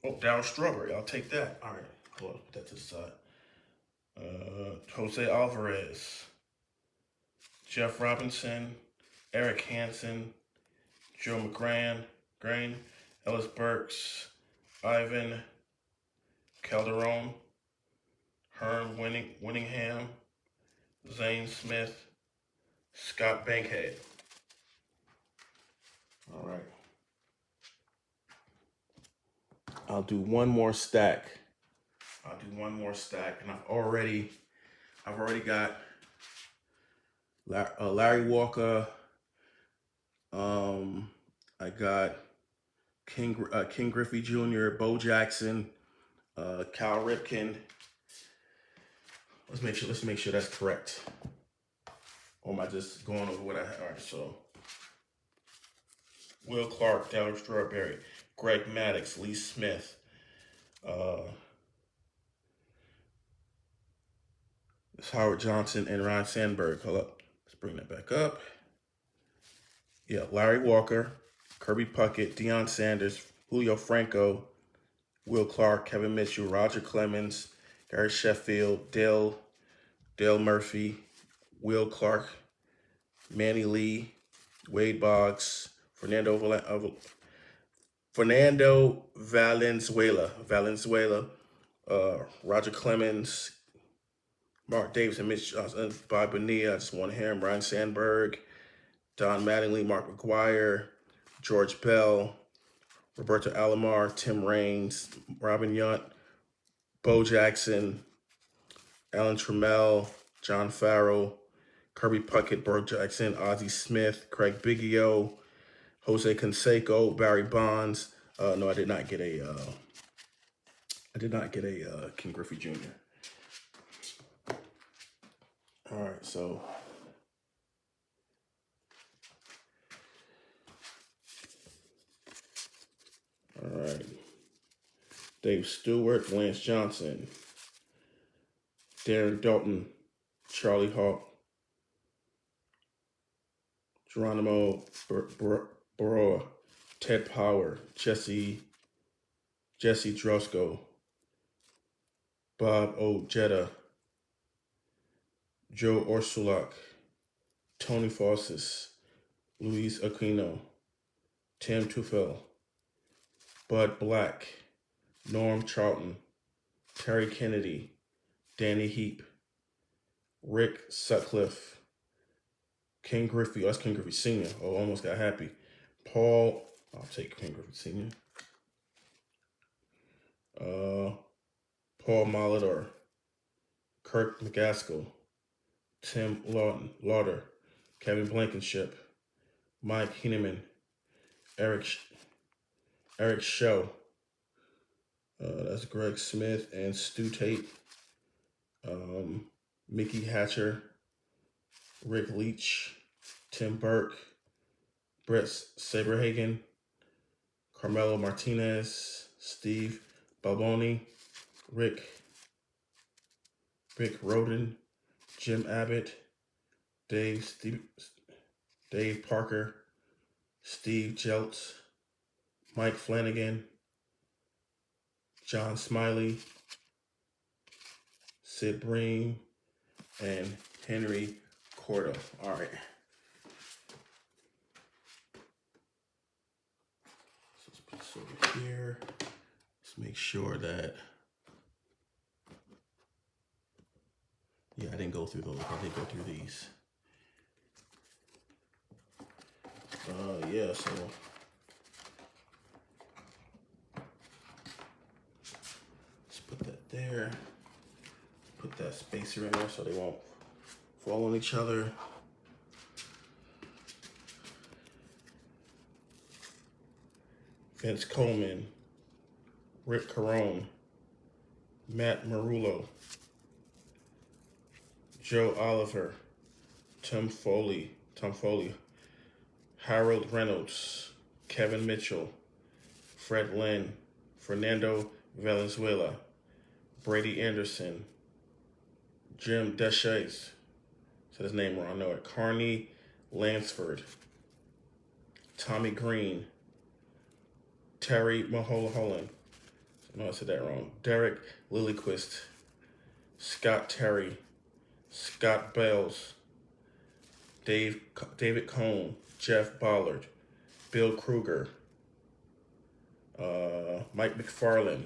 Oh, Darryl Strawberry, I'll take that. All right, hold on, put that to the side. Jose Alvarez, Jeff Robinson, Eric Hansen, Joe McGrain, Ellis Burks, Ivan Calderon, Hearn Winningham, Zane Smith, Scott Bankhead. All right. I'll do one more stack. And I've already got Larry Walker. I got King Griffey Jr., Bo Jackson, Cal Ripken. Let's make sure that's correct. Or am I just going over what I had? All right, so Will Clark, Darryl Strawberry, Greg Maddux, Lee Smith, it's Howard Johnson and Ryan Sandberg. Hold up, let's bring that back up. Yeah, Larry Walker, Kirby Puckett, Deion Sanders, Julio Franco, Will Clark, Kevin Mitchell, Roger Clemens, Gary Sheffield, Dale Murphy, Will Clark, Manny Lee, Wade Boggs, Fernando Valenzuela, Roger Clemens, Mark Davis, and Mitch Johnson, Bob Bonilla, I just want him, Ryan Sandberg, Don Mattingly, Mark McGuire, George Bell, Roberto Alomar, Tim Raines, Robin Yount, Bo Jackson, Alan Trammell, John Farrell, Kirby Puckett, Burke Jackson, Ozzie Smith, Craig Biggio, Jose Canseco, Barry Bonds. No, I did not get a King Griffey Jr. All right, so all right. Dave Stewart, Lance Johnson, Darren Dalton, Charlie Hawk, Geronimo Baroa, Ted Power, Jesse Drosco, Bob Ojeda, Joe Orsulak, Tony Fossis, Luis Aquino, Tim Tufel, Bud Black, Norm Charlton, Terry Kennedy, Danny Heap, Rick Sutcliffe, King Griffey, that's King Griffey Sr. Oh, almost got happy. I'll take King Griffey Sr. Paul Molitor, Kirk McGaskill, Tim Lauder, Kevin Blankenship, Mike Heineman, Eric Show, that's Greg Smith and Stu Tate, Mickey Hatcher, Rick Leach, Tim Burke, Brett Saberhagen, Carmelo Martinez, Steve Balboni, Rick Roden, Jim Abbott, Dave Parker, Steve Jeltz, Mike Flanagan, John Smiley, Sid Bream, and Henry Cordo. All right. So let's put this over here. Let's make sure that, yeah, I didn't go through those. I did go through these. Yeah, so let's put that there. Put that spacer in there so they won't fall on each other. Vince Coleman, Rick Carone, Matt Marullo, Joe Oliver, Tom Foley, Harold Reynolds, Kevin Mitchell, Fred Lynn, Fernando Valenzuela, Brady Anderson, Jim Deshays, said his name wrong, I know it, Carney Lansford, Tommy Green, Terry Mulholland, no, I said that wrong, Derek Lillyquist, Scott Terry, Scott Bales, David Cohn, Jeff Ballard, Bill Kruger, Mike McFarland,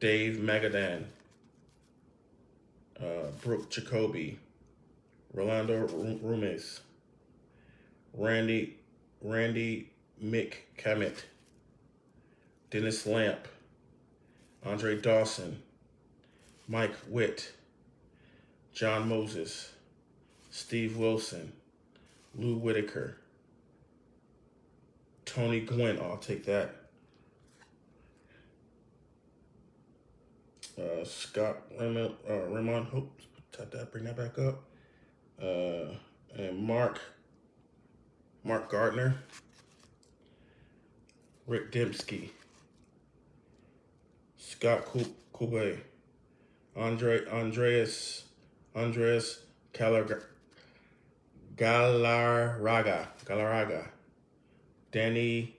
Dave Magadan, Brooke Jacoby, Rolando Rumes, Randy McCammett, Dennis Lamp, Andre Dawson, Mike Witt, John Moses, Steve Wilson, Lou Whitaker, Tony Gwynn, I'll take that. Scott Raymond, oops, tap that, bring that back up. And Mark Gardner, Rick Dembski, Scott Kube, Andreas Galarraga, Danny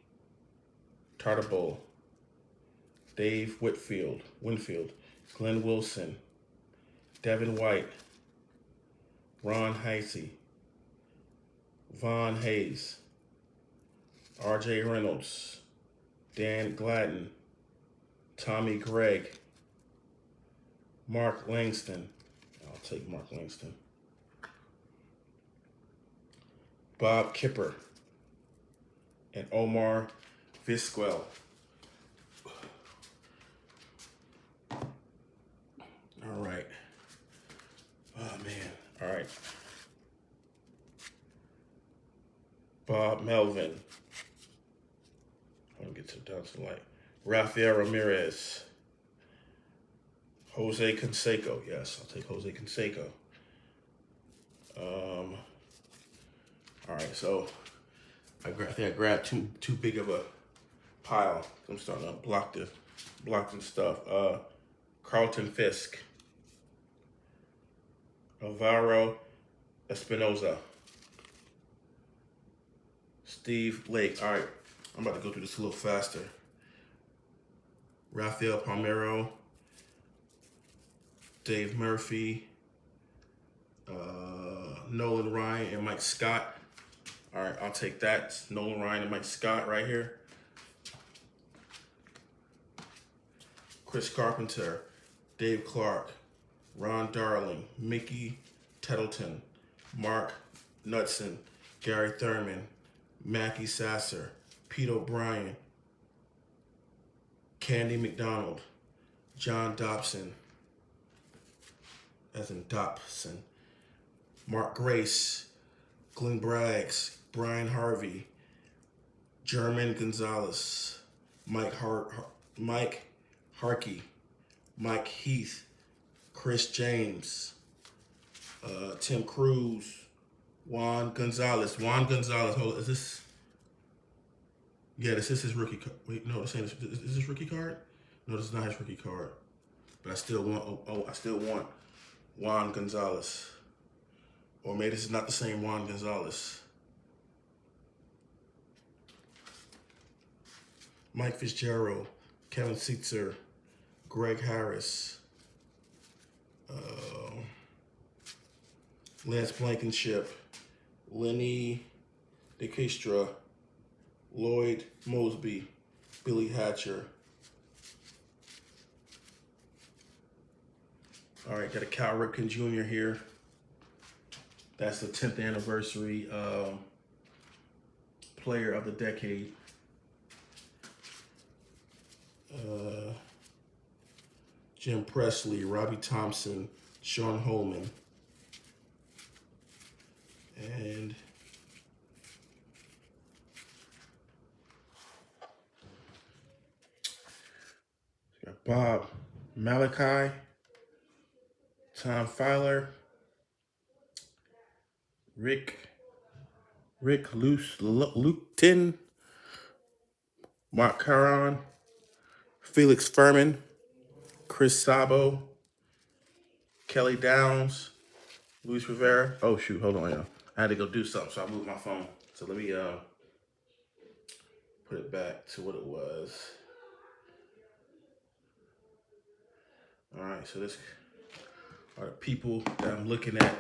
Tartable, Dave Winfield, Glenn Wilson, Devin White, Ron Heisey, Vaughn Hayes, R.J. Reynolds, Dan Gladden, Tommy Gregg, Mark Langston. I'll take Mark Langston. Bob Kipper, and Omar Vizquel. All right. Oh, man. All right. Bob Melvin. I'll get down to the light. Rafael Ramirez. Jose Canseco. Yes, I'll take Jose Canseco. All right, so I think I grabbed too big of a pile. I'm starting to block some stuff. Carlton Fisk, Alvaro Espinoza, Steve Lake. All right, I'm about to go through this a little faster. Rafael Palmeiro, Dave Murphy, Nolan Ryan, and Mike Scott. All right, I'll take that. It's Nolan Ryan and Mike Scott right here. Chris Carpenter, Dave Clark, Ron Darling, Mickey Tettleton, Mark Knudsen, Gary Thurman, Mackie Sasser, Pete O'Brien, Candy McDonald, John Dobson, as in Dobson, Mark Grace, Glenn Braggs, Brian Harvey, German Gonzalez, Mike Harkey, Mike Heath, Chris James, Tim Cruz, Juan Gonzalez. Hold on, is this? Yeah, this is his rookie card. Wait, no, this ain't. Is this rookie card? No, this is not his rookie card. But I still want. I still want Juan Gonzalez. Or maybe this is not the same Juan Gonzalez. Mike Fitzgerald, Kevin Seitzer, Greg Harris, Lance Blankenship, Lenny DeCastra, Lloyd Mosby, Billy Hatcher. All right, got a Cal Ripken Jr. here. That's the 10th anniversary player of the decade. Jim Presley, Robbie Thompson, Sean Holman, and got Bob Malachi, Tom Filer, Rick Luton, Mark Caron, Felix Furman, Chris Sabo, Kelly Downs, Luis Rivera. Oh shoot, hold on, y'all. I had to go do something, so I moved my phone. So let me put it back to what it was. All right, so this are the people that I'm looking at.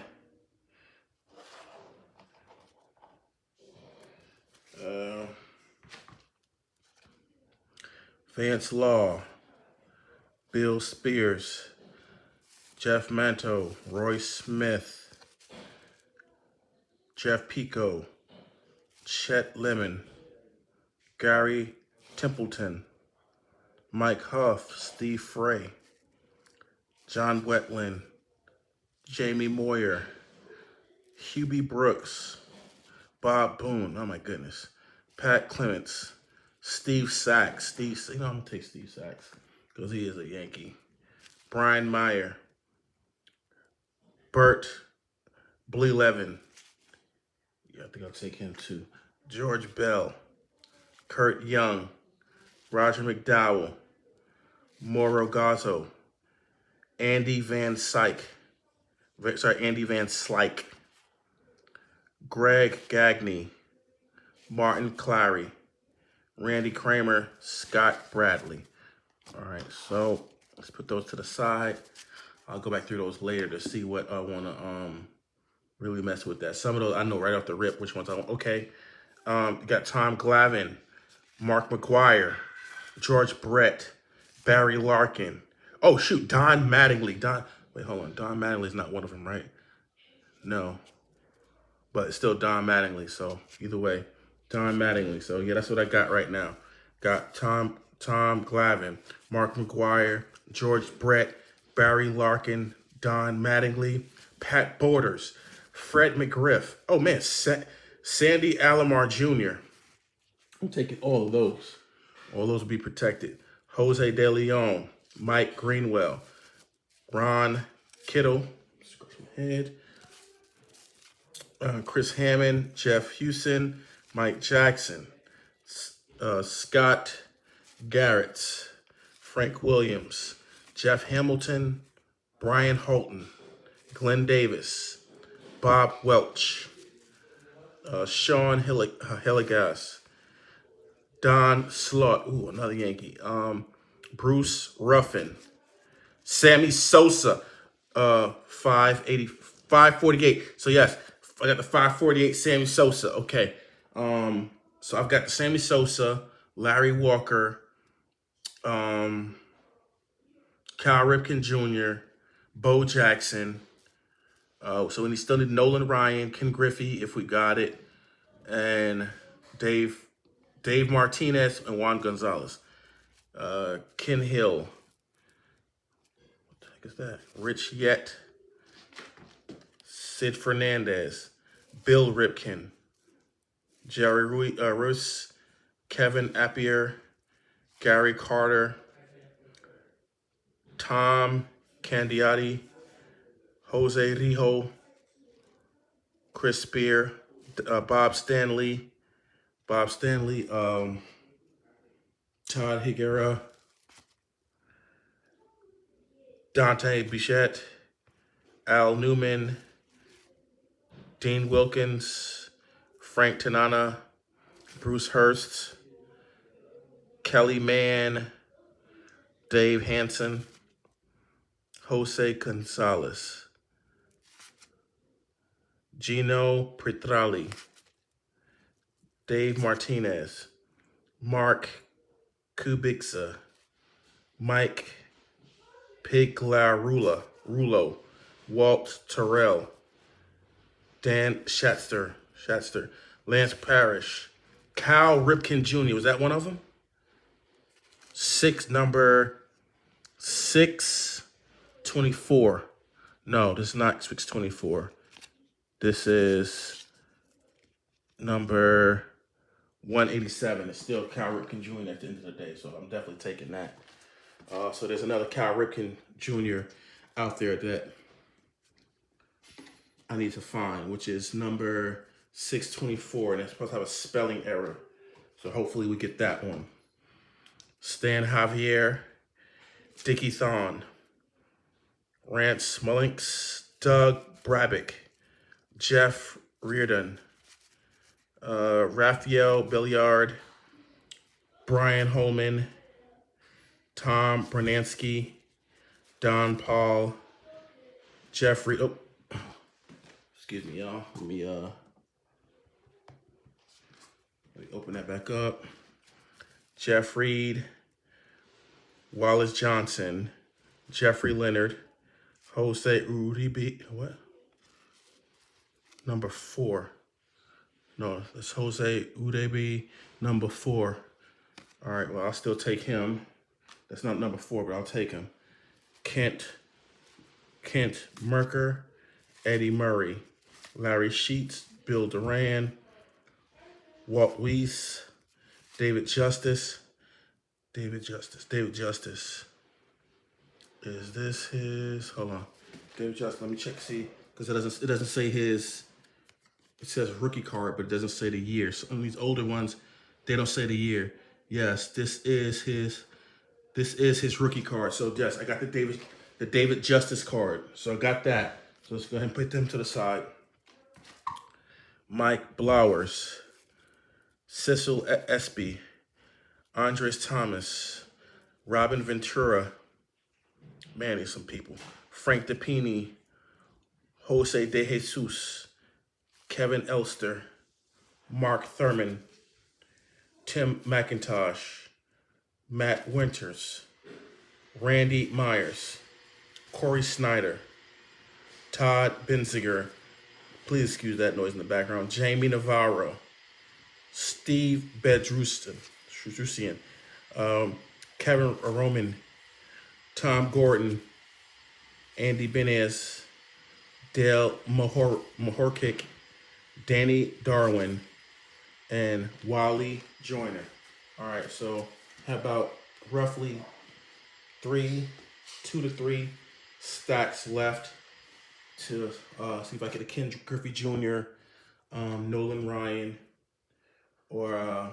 Vance Law, Bill Spears, Jeff Manto, Roy Smith, Jeff Pico, Chet Lemon, Gary Templeton, Mike Huff, Steve Frey, John Wetland, Jamie Moyer, Hubie Brooks, Bob Boone, oh my goodness, Pat Clements, Steve Sachs, I'm gonna take Steve Sachs because he is a Yankee. Brian Meyer, Bert Blelevin, yeah, I think I'll take him too. George Bell, Kurt Young, Roger McDowell, Mauro Gazzo, Andy Van Slyke, Greg Gagne, Martin Clary, Randy Kramer, Scott Bradley. All right, so let's put those to the side. I'll go back through those later to see what I want to really mess with that. Some of those I know right off the rip which ones I want. Okay, you got Tom Glavine, Mark McGuire, George Brett, Barry Larkin. Oh shoot, Don Mattingly. Wait, hold on. Don Mattingly's not one of them, right? No, but it's still Don Mattingly. So either way, Don Mattingly. So yeah, that's what I got right now. Got Tom Glavine, Mark McGuire, George Brett, Barry Larkin, Don Mattingly, Pat Borders, Fred McGriff. Oh man, Sandy Alomar Jr. I'm taking all of those. All those will be protected. Jose De Leon, Mike Greenwell, Ron Kittle, scratch my head, Chris Hammond, Jeff Houston, Mike Jackson, Scott Garrett, Frank Williams, Jeff Hamilton, Brian Holton, Glenn Davis, Bob Welch, Sean Hillegas, Don Slaught, ooh, another Yankee, Bruce Ruffin, Sammy Sosa, 548. So yes, I got the 548 Sammy Sosa. Okay. So I've got the Sammy Sosa, Larry Walker, Cal Ripken Jr., Bo Jackson. So we still need Nolan Ryan, Ken Griffey, if we got it, and Dave Martinez and Juan Gonzalez. Ken Hill. What the heck is that? Rich Yett, Sid Fernandez, Bill Ripken, Jerry Roos, Kevin Appier, Gary Carter, Tom Candiotti, Jose Rijo, Chris Spear, Bob Stanley, Todd Higuera, Dante Bichette, Al Newman, Dean Wilkins, Frank Tanana, Bruce Hurst, Kelly Mann, Dave Hansen, Jose Gonzalez, Gino Petrali, Dave Martinez, Mark Kubica, Mike Rulo, Walt Terrell, Dan Schatzter, Lance Parrish, Cal Ripken Jr. Was that one of them? Number 624. No, this is not 624. This is number 187. It's still Cal Ripken Jr. at the end of the day, so I'm definitely taking that. So there's another Cal Ripken Jr. out there that I need to find, which is number 624, and it's supposed to have a spelling error. So hopefully we get that one. Stan Javier, Dickie Thon, Rance Mullins, Doug Brabick, Jeff Reardon, Raphael Billiard, Brian Holman, Tom Bernansky, Don Paul, Jeffrey, excuse me, y'all. Let me open that back up. Jeff Reed, Wallace Johnson, Jeffrey Leonard, Jose Uribe, what? Number 4. No, it's Jose Uribe, number 4. All right, well, I'll still take him. That's not number 4, but I'll take him. Kent Merker, Eddie Murray, Larry Sheets, Bill Duran, Walt Weiss, David Justice. Is this his? Hold on. David Justice. Let me check. See, because it doesn't say his. It says rookie card, but it doesn't say the year. So on these older ones, they don't say the year. Yes, this is his. This is his rookie card. So yes, I got the David Justice card. So I got that. So let's go ahead and put them to the side. Mike Blowers, Cecil Espy, Andres Thomas, Robin Ventura. Man, there's some people. Frank DePini, Jose De Jesus, Kevin Elster, Mark Thurman, Tim McIntosh, Matt Winters, Randy Myers, Corey Snyder, Todd Benziger, please excuse that noise in the background, Jamie Navarro, Steve Bedrusian, Kevin Roman, Tom Gordon, Andy Benez, Dale Mahorkic, Danny Darwin, and Wally Joyner. All right, so how about roughly 2 to 3 stacks left to see if I get a Ken Griffey Jr., Nolan Ryan, or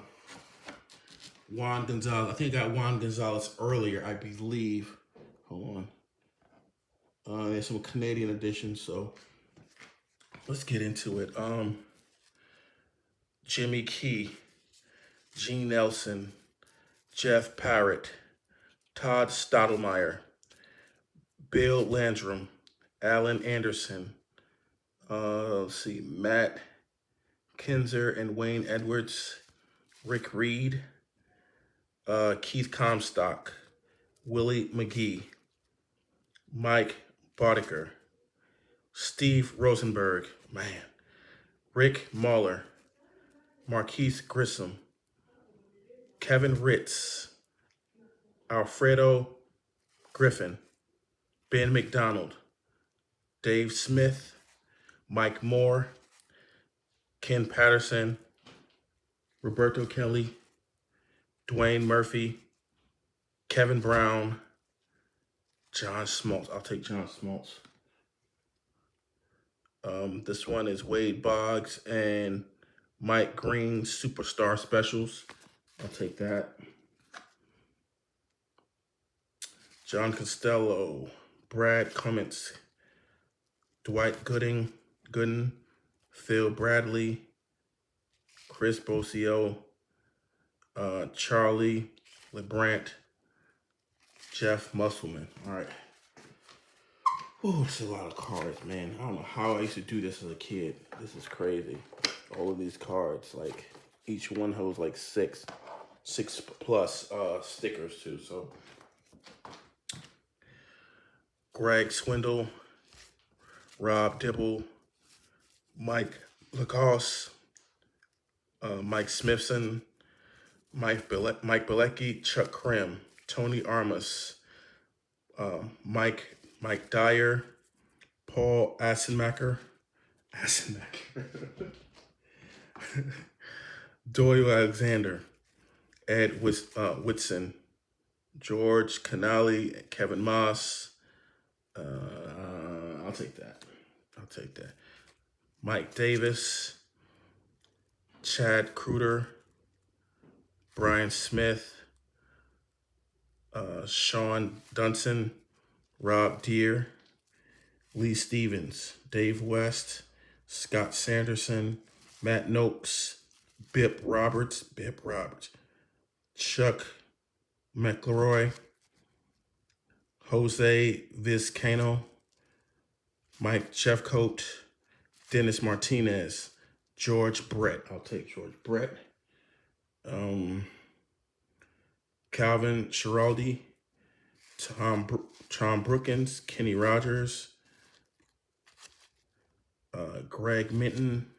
Juan Gonzalez. I think I got Juan Gonzalez earlier, I believe. Hold on. There's some Canadian editions, so let's get into it. Jimmy Key, Gene Nelson, Jeff Parrott, Todd Stottlemyre, Bill Landrum, Alan Anderson, let's see, Matt Kinzer and Wayne Edwards, Rick Reed, Keith Comstock, Willie McGee, Mike Boddicker, Steve Rosenberg, man, Rick Mahler, Marquise Grissom, Kevin Ritz, Alfredo Griffin, Ben McDonald, Dave Smith, Mike Moore, Ken Patterson, Roberto Kelly, Dwayne Murphy, Kevin Brown, John Smoltz. I'll take John Smoltz. This one is Wade Boggs and Mike Green Superstar Specials. I'll take that. John Costello, Brad Cummins, Dwight Gooden, Phil Bradley, Chris Bosio, Charlie LeBrant, Jeff Musselman. All right. Ooh, it's a lot of cards, man. I don't know how I used to do this as a kid. This is crazy. All of these cards, like each one holds like six plus stickers too. So Greg Swindle, Rob Dibble, Mike Lacoste, Mike Smithson, Mike Bilecki, Chuck Krim, Tony Armas, Mike Dyer, Paul Assenmacher, Doyle Alexander, Ed Whitson, George Canali, Kevin Moss. I'll take that. Mike Davis, Chad Kruder, Brian Smith, Sean Dunson, Rob Deere, Lee Stevens, Dave West, Scott Sanderson, Matt Noakes, Bip Roberts, Chuck McElroy, Jose Vizcaino, Mike Jeffcoat, Dennis Martinez, George Brett. I'll take George Brett. Calvin Schiraldi, Tom Brookins, Kenny Rogers, Greg Minton,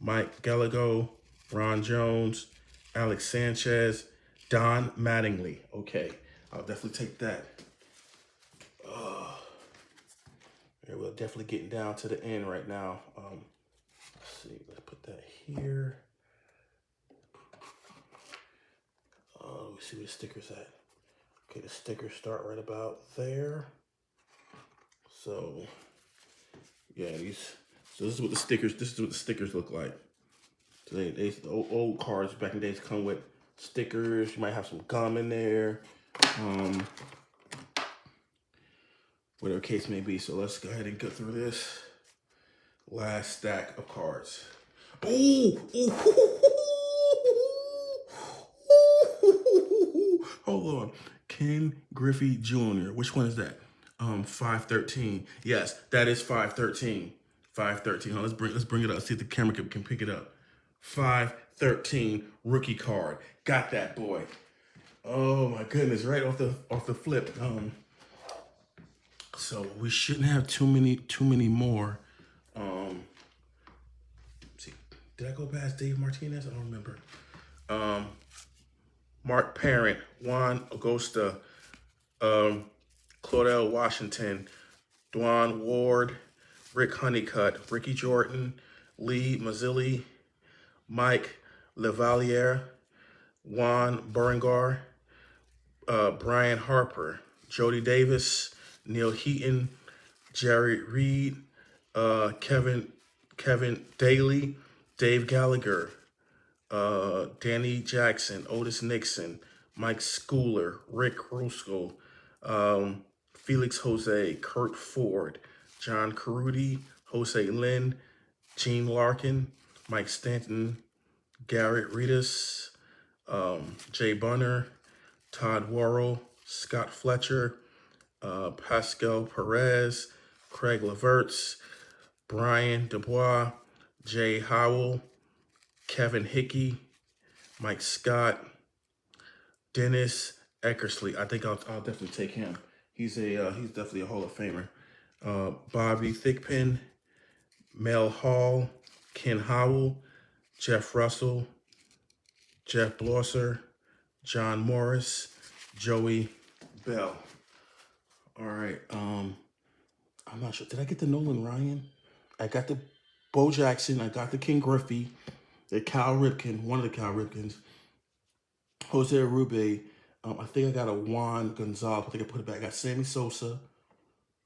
Mike Gallego, Ron Jones, Alex Sanchez, Don Mattingly. Okay, I'll definitely take that. Yeah, we're definitely getting down to the end right now. Let's see, let's put that here. Let me see where the stickers at. Okay, the stickers start right about there. So, yeah, so this is what the stickers look like. So the old cards back in the days come with stickers. You might have some gum in there. Whatever case may be. So let's go ahead and go through this last stack of cards. Oh, hold on. Ken Griffey Jr. Which one is that? 513. Yes, that is 513. 513. Let's bring it up. See if the camera can pick it up. 513 rookie card. Got that, boy. Oh my goodness! Right off the flip. So we shouldn't have too many more. See, did I go past Dave Martinez? I don't remember. Mark Parent, Juan Agosta, Claudel Washington, Dwan Ward, Rick Honeycutt, Ricky Jordan, Lee Mazzilli, Mike Lavaliere, Juan Berengar, Brian Harper, Jody Davis, Neil Heaton, Jerry Reed, Kevin Daly, Dave Gallagher, Danny Jackson, Otis Nixon, Mike Schooler, Rick Rusko, Felix Jose, Kurt Ford, John Carudi, Jose Lynn, Gene Larkin, Mike Stanton, Garrett Reedus, Jay Bunner, Todd Worrell, Scott Fletcher, Pascal Perez, Craig Leverts, Brian Dubois, Jay Howell, Kevin Hickey, Mike Scott, Dennis Eckersley. I think I'll definitely take him. He's definitely a Hall of Famer. Bobby Thigpen, Mel Hall, Ken Howell, Jeff Russell, Jeff Blosser, John Morris, Joey Bell. All right. I'm not sure. Did I get the Nolan Ryan? I got the Bo Jackson. I got the King Griffey, the Cal Ripken, one of the Cal Ripkens, Jose Arube. I think I got a Juan Gonzalez. I think I put it back. I got Sammy Sosa,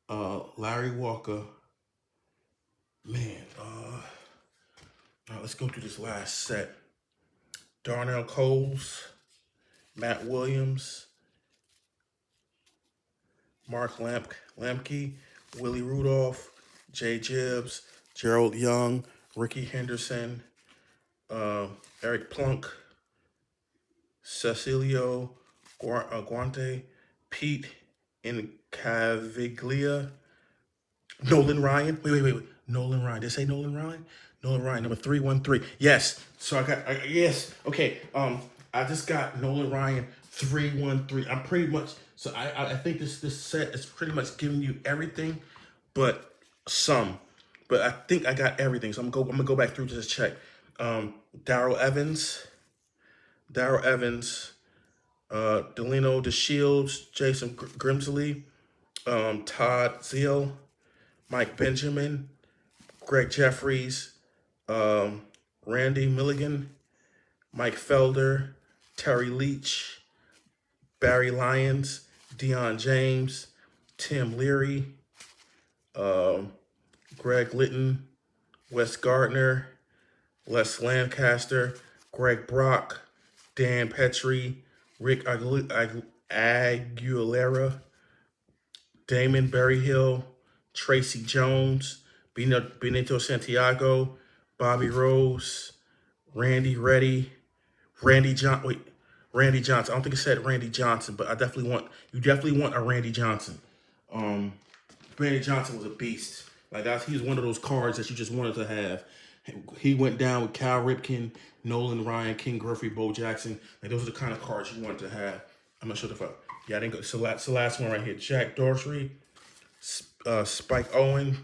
Larry Walker. Man, now let's go through this last set. Darnell Coles, Matt Williams, Mark Lamke, Willie Rudolph, Jay Gibbs, Gerald Young, Ricky Henderson, Eric Plunk, Cecilio Guante, Pete Incaviglia, Nolan Ryan. Wait. Nolan Ryan. Did I say Nolan Ryan? Nolan Ryan, number 313. Yes. So yes. Okay. I just got Nolan Ryan 313. I'm pretty much. So I think this set is pretty much giving you everything, but some. But I think I got everything. So I'm gonna go back through to just check. Darrell Evans, Delino DeShields, Jason Grimsley, Todd Zeal, Mike Benjamin, Greg Jeffries, Randy Milligan, Mike Felder, Terry Leach, Barry Lyons, Deion James, Tim Leary, Greg Litton, Wes Gardner, Les Lancaster, Greg Brock, Dan Petrie, Rick Aguilera, Damon Berryhill, Tracy Jones, Benito Santiago, Bobby Rose, Randy Johnson. I don't think it said Randy Johnson, but you definitely want a Randy Johnson. Randy Johnson was a beast. Like he was one of those cards that you just wanted to have. He went down with Cal Ripken, Nolan Ryan, King Griffey, Bo Jackson. Like those are the kind of cards you wanted to have. I'm not sure if Yeah, I didn't go. So that's the last one right here. Jack Dorsey, Spike Owen,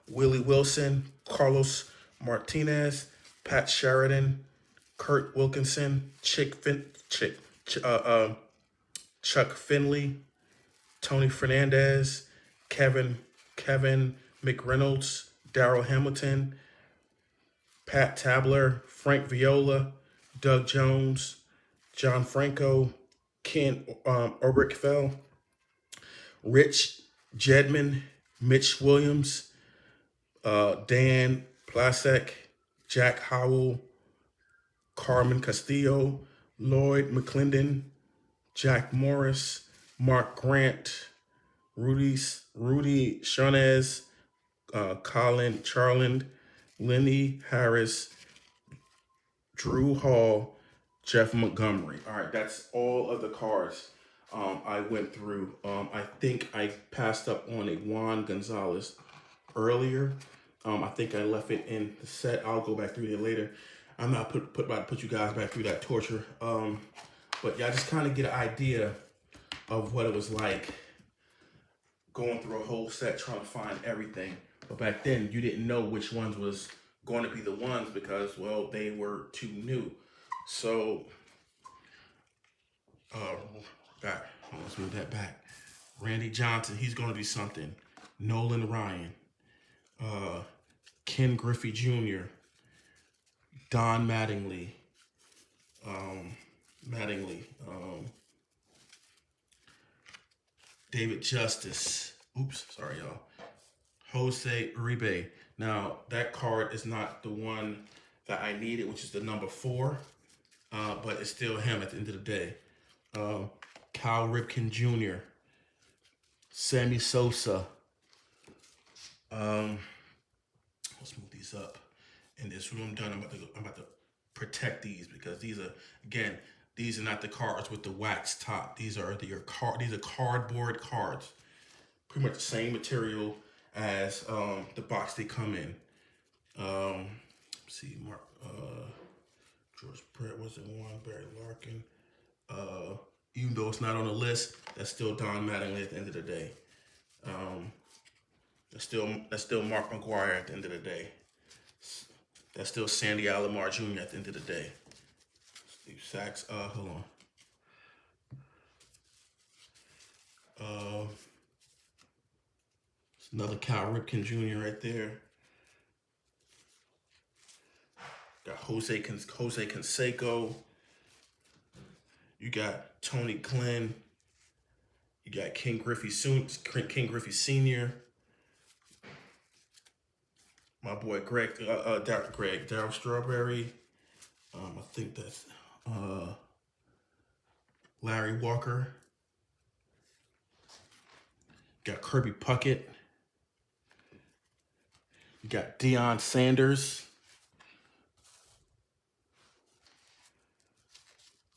Willie Wilson, Carlos Martinez, Pat Sheridan, Kurt Wilkinson, Chuck Finley, Tony Fernandez, Kevin McReynolds, Daryl Hamilton, Pat Tabler, Frank Viola, Doug Jones, John Franco, Ken Oberkfell, Rich Jedman, Mitch Williams, Dan Plasek, Jack Howell, Carmen Castillo, Lloyd McClendon, Jack Morris, Mark Grant, Rudy Shonez, Colin Charland, Lenny Harris, Drew Hall, Jeff Montgomery. All right, that's all of the cards I went through. I think I passed up on a Juan Gonzalez earlier. I think I left it in the set. I'll go back through there later. I'm not about to put you guys back through that torture. But y'all just kind of get an idea of what it was like going through a whole set trying to find everything. But back then, you didn't know which ones was going to be the ones because, well, they were too new. So, let's move that back. Randy Johnson, he's going to be something. Nolan Ryan, Ken Griffey Jr., Don Mattingly, David Justice. Oops, sorry, y'all. Jose Uribe. Now, that card is not the one that I needed, which is the number 4, but it's still him at the end of the day. Cal Ripken Jr., Sammy Sosa. Let's move these up. And this when I'm done, I'm about to protect these because these are, again, these are not the cards with the wax top. These are cardboard cards. Pretty much the same material as the box they come in. Let's see, George Brett wasn't one, Barry Larkin. Even though it's not on the list, that's still Don Mattingly at the end of the day. That's still Mark McGwire at the end of the day. That's still Sandy Alomar Jr. at the end of the day. Steve Sachs, hold on. It's another Cal Ripken Jr. right there. Got Jose Canseco. You got Tony Glenn. You got King Griffey Sr. My boy Darryl Strawberry. I think that's Larry Walker. Got Kirby Puckett. You got Deion Sanders.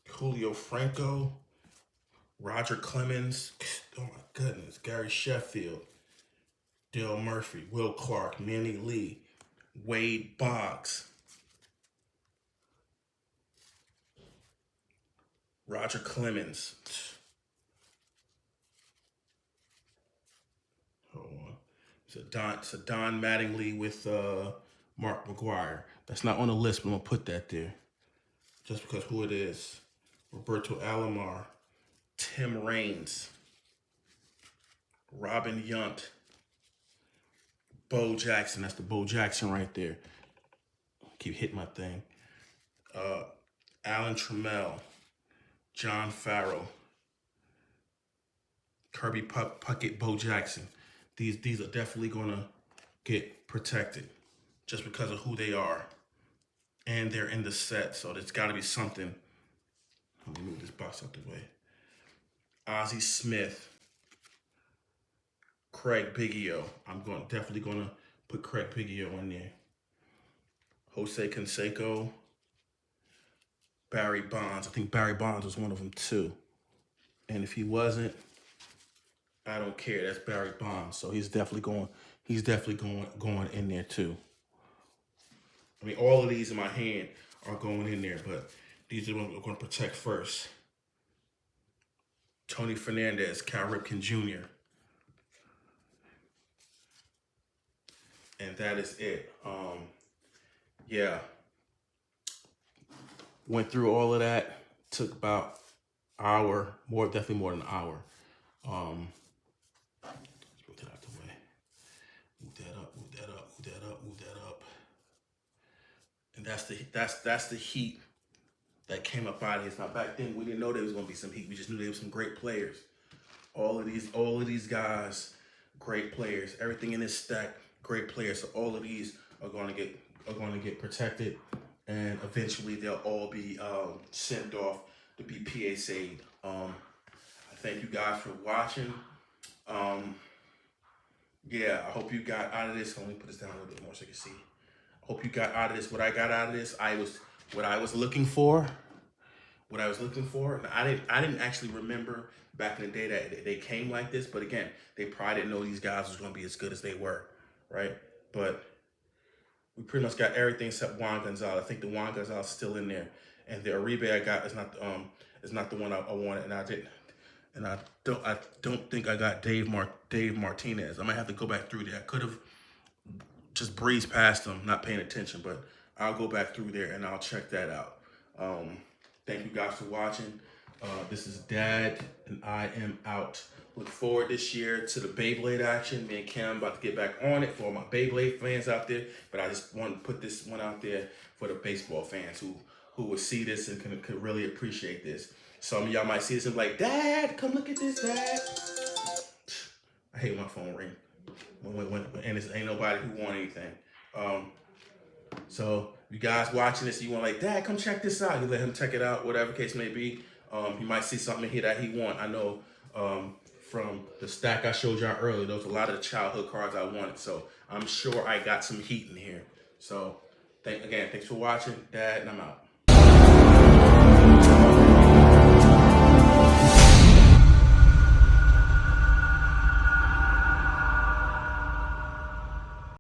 Julio Franco. Roger Clemens. Oh my goodness. Gary Sheffield. Dale Murphy. Will Clark. Manny Lee. Wade Boggs. Roger Clemens. Hold on. It's a Don Mattingly with Mark McGwire. That's not on the list, but I'm going to put that there. Just because who it is. Roberto Alomar. Tim Raines. Robin Yount. Bo Jackson. That's the Bo Jackson right there. Keep hitting my thing. Alan Trammell. John Farrell. Kirby Puckett, Bo Jackson. These are definitely going to get protected just because of who they are. And they're in the set, so there's got to be something. Let me move this box out the way. Ozzie Smith. Craig Biggio. I'm definitely going to put Craig Biggio in there. Jose Canseco. Barry Bonds. I think Barry Bonds was one of them too. And if he wasn't, I don't care. That's Barry Bonds. So he's definitely going in there too. I mean, all of these in my hand are going in there, but these are the ones we're going to protect first. Tony Fernandez, Cal Ripken Jr. And that is it. Yeah. Went through all of that. Took about an hour, definitely more than an hour. Let's put that out the way. Move that up, move that up, move that up, move that up. And that's the heat that came up out of here. Now back then we didn't know there was gonna be some heat. We just knew there was some great players. All of these guys, great players. Everything in this stack, great players. So all of these are gonna get protected, and eventually they'll all be sent off to be PSA'd. I thank you guys for watching. Yeah, I hope you got out of this. Let me put this down a little bit more so you can see. I hope you got out of this. What I got out of this, what I was looking for. And I didn't actually remember back in the day that they came like this, but again, they probably didn't know these guys was going to be as good as they were, right? But we pretty much got everything except Juan Gonzalez. I think the Juan Gonzalez is still in there, and the Uribe I got is not the one I wanted, and I didn't. And I don't think I got Dave Martinez. I might have to go back through there. I could have just breezed past them, not paying attention, but I'll go back through there and I'll check that out. Thank you guys for watching. This is Dad, and I am out. Look forward this year to the Beyblade action. Me and Cam about to get back on it for all my Beyblade fans out there. But I just want to put this one out there for the baseball fans who will see this and could really appreciate this. Some of y'all might see this and be like, Dad, come look at this, Dad. I hate when my phone ring. And it ain't nobody who want anything. So you guys watching this, you want like, Dad, come check this out. You let him check it out, whatever case may be. He might see something in here that he want. I know from the stack I showed y'all earlier, there was a lot of the childhood cards I wanted. So I'm sure I got some heat in here. So thanks for watching, Dad, and I'm out.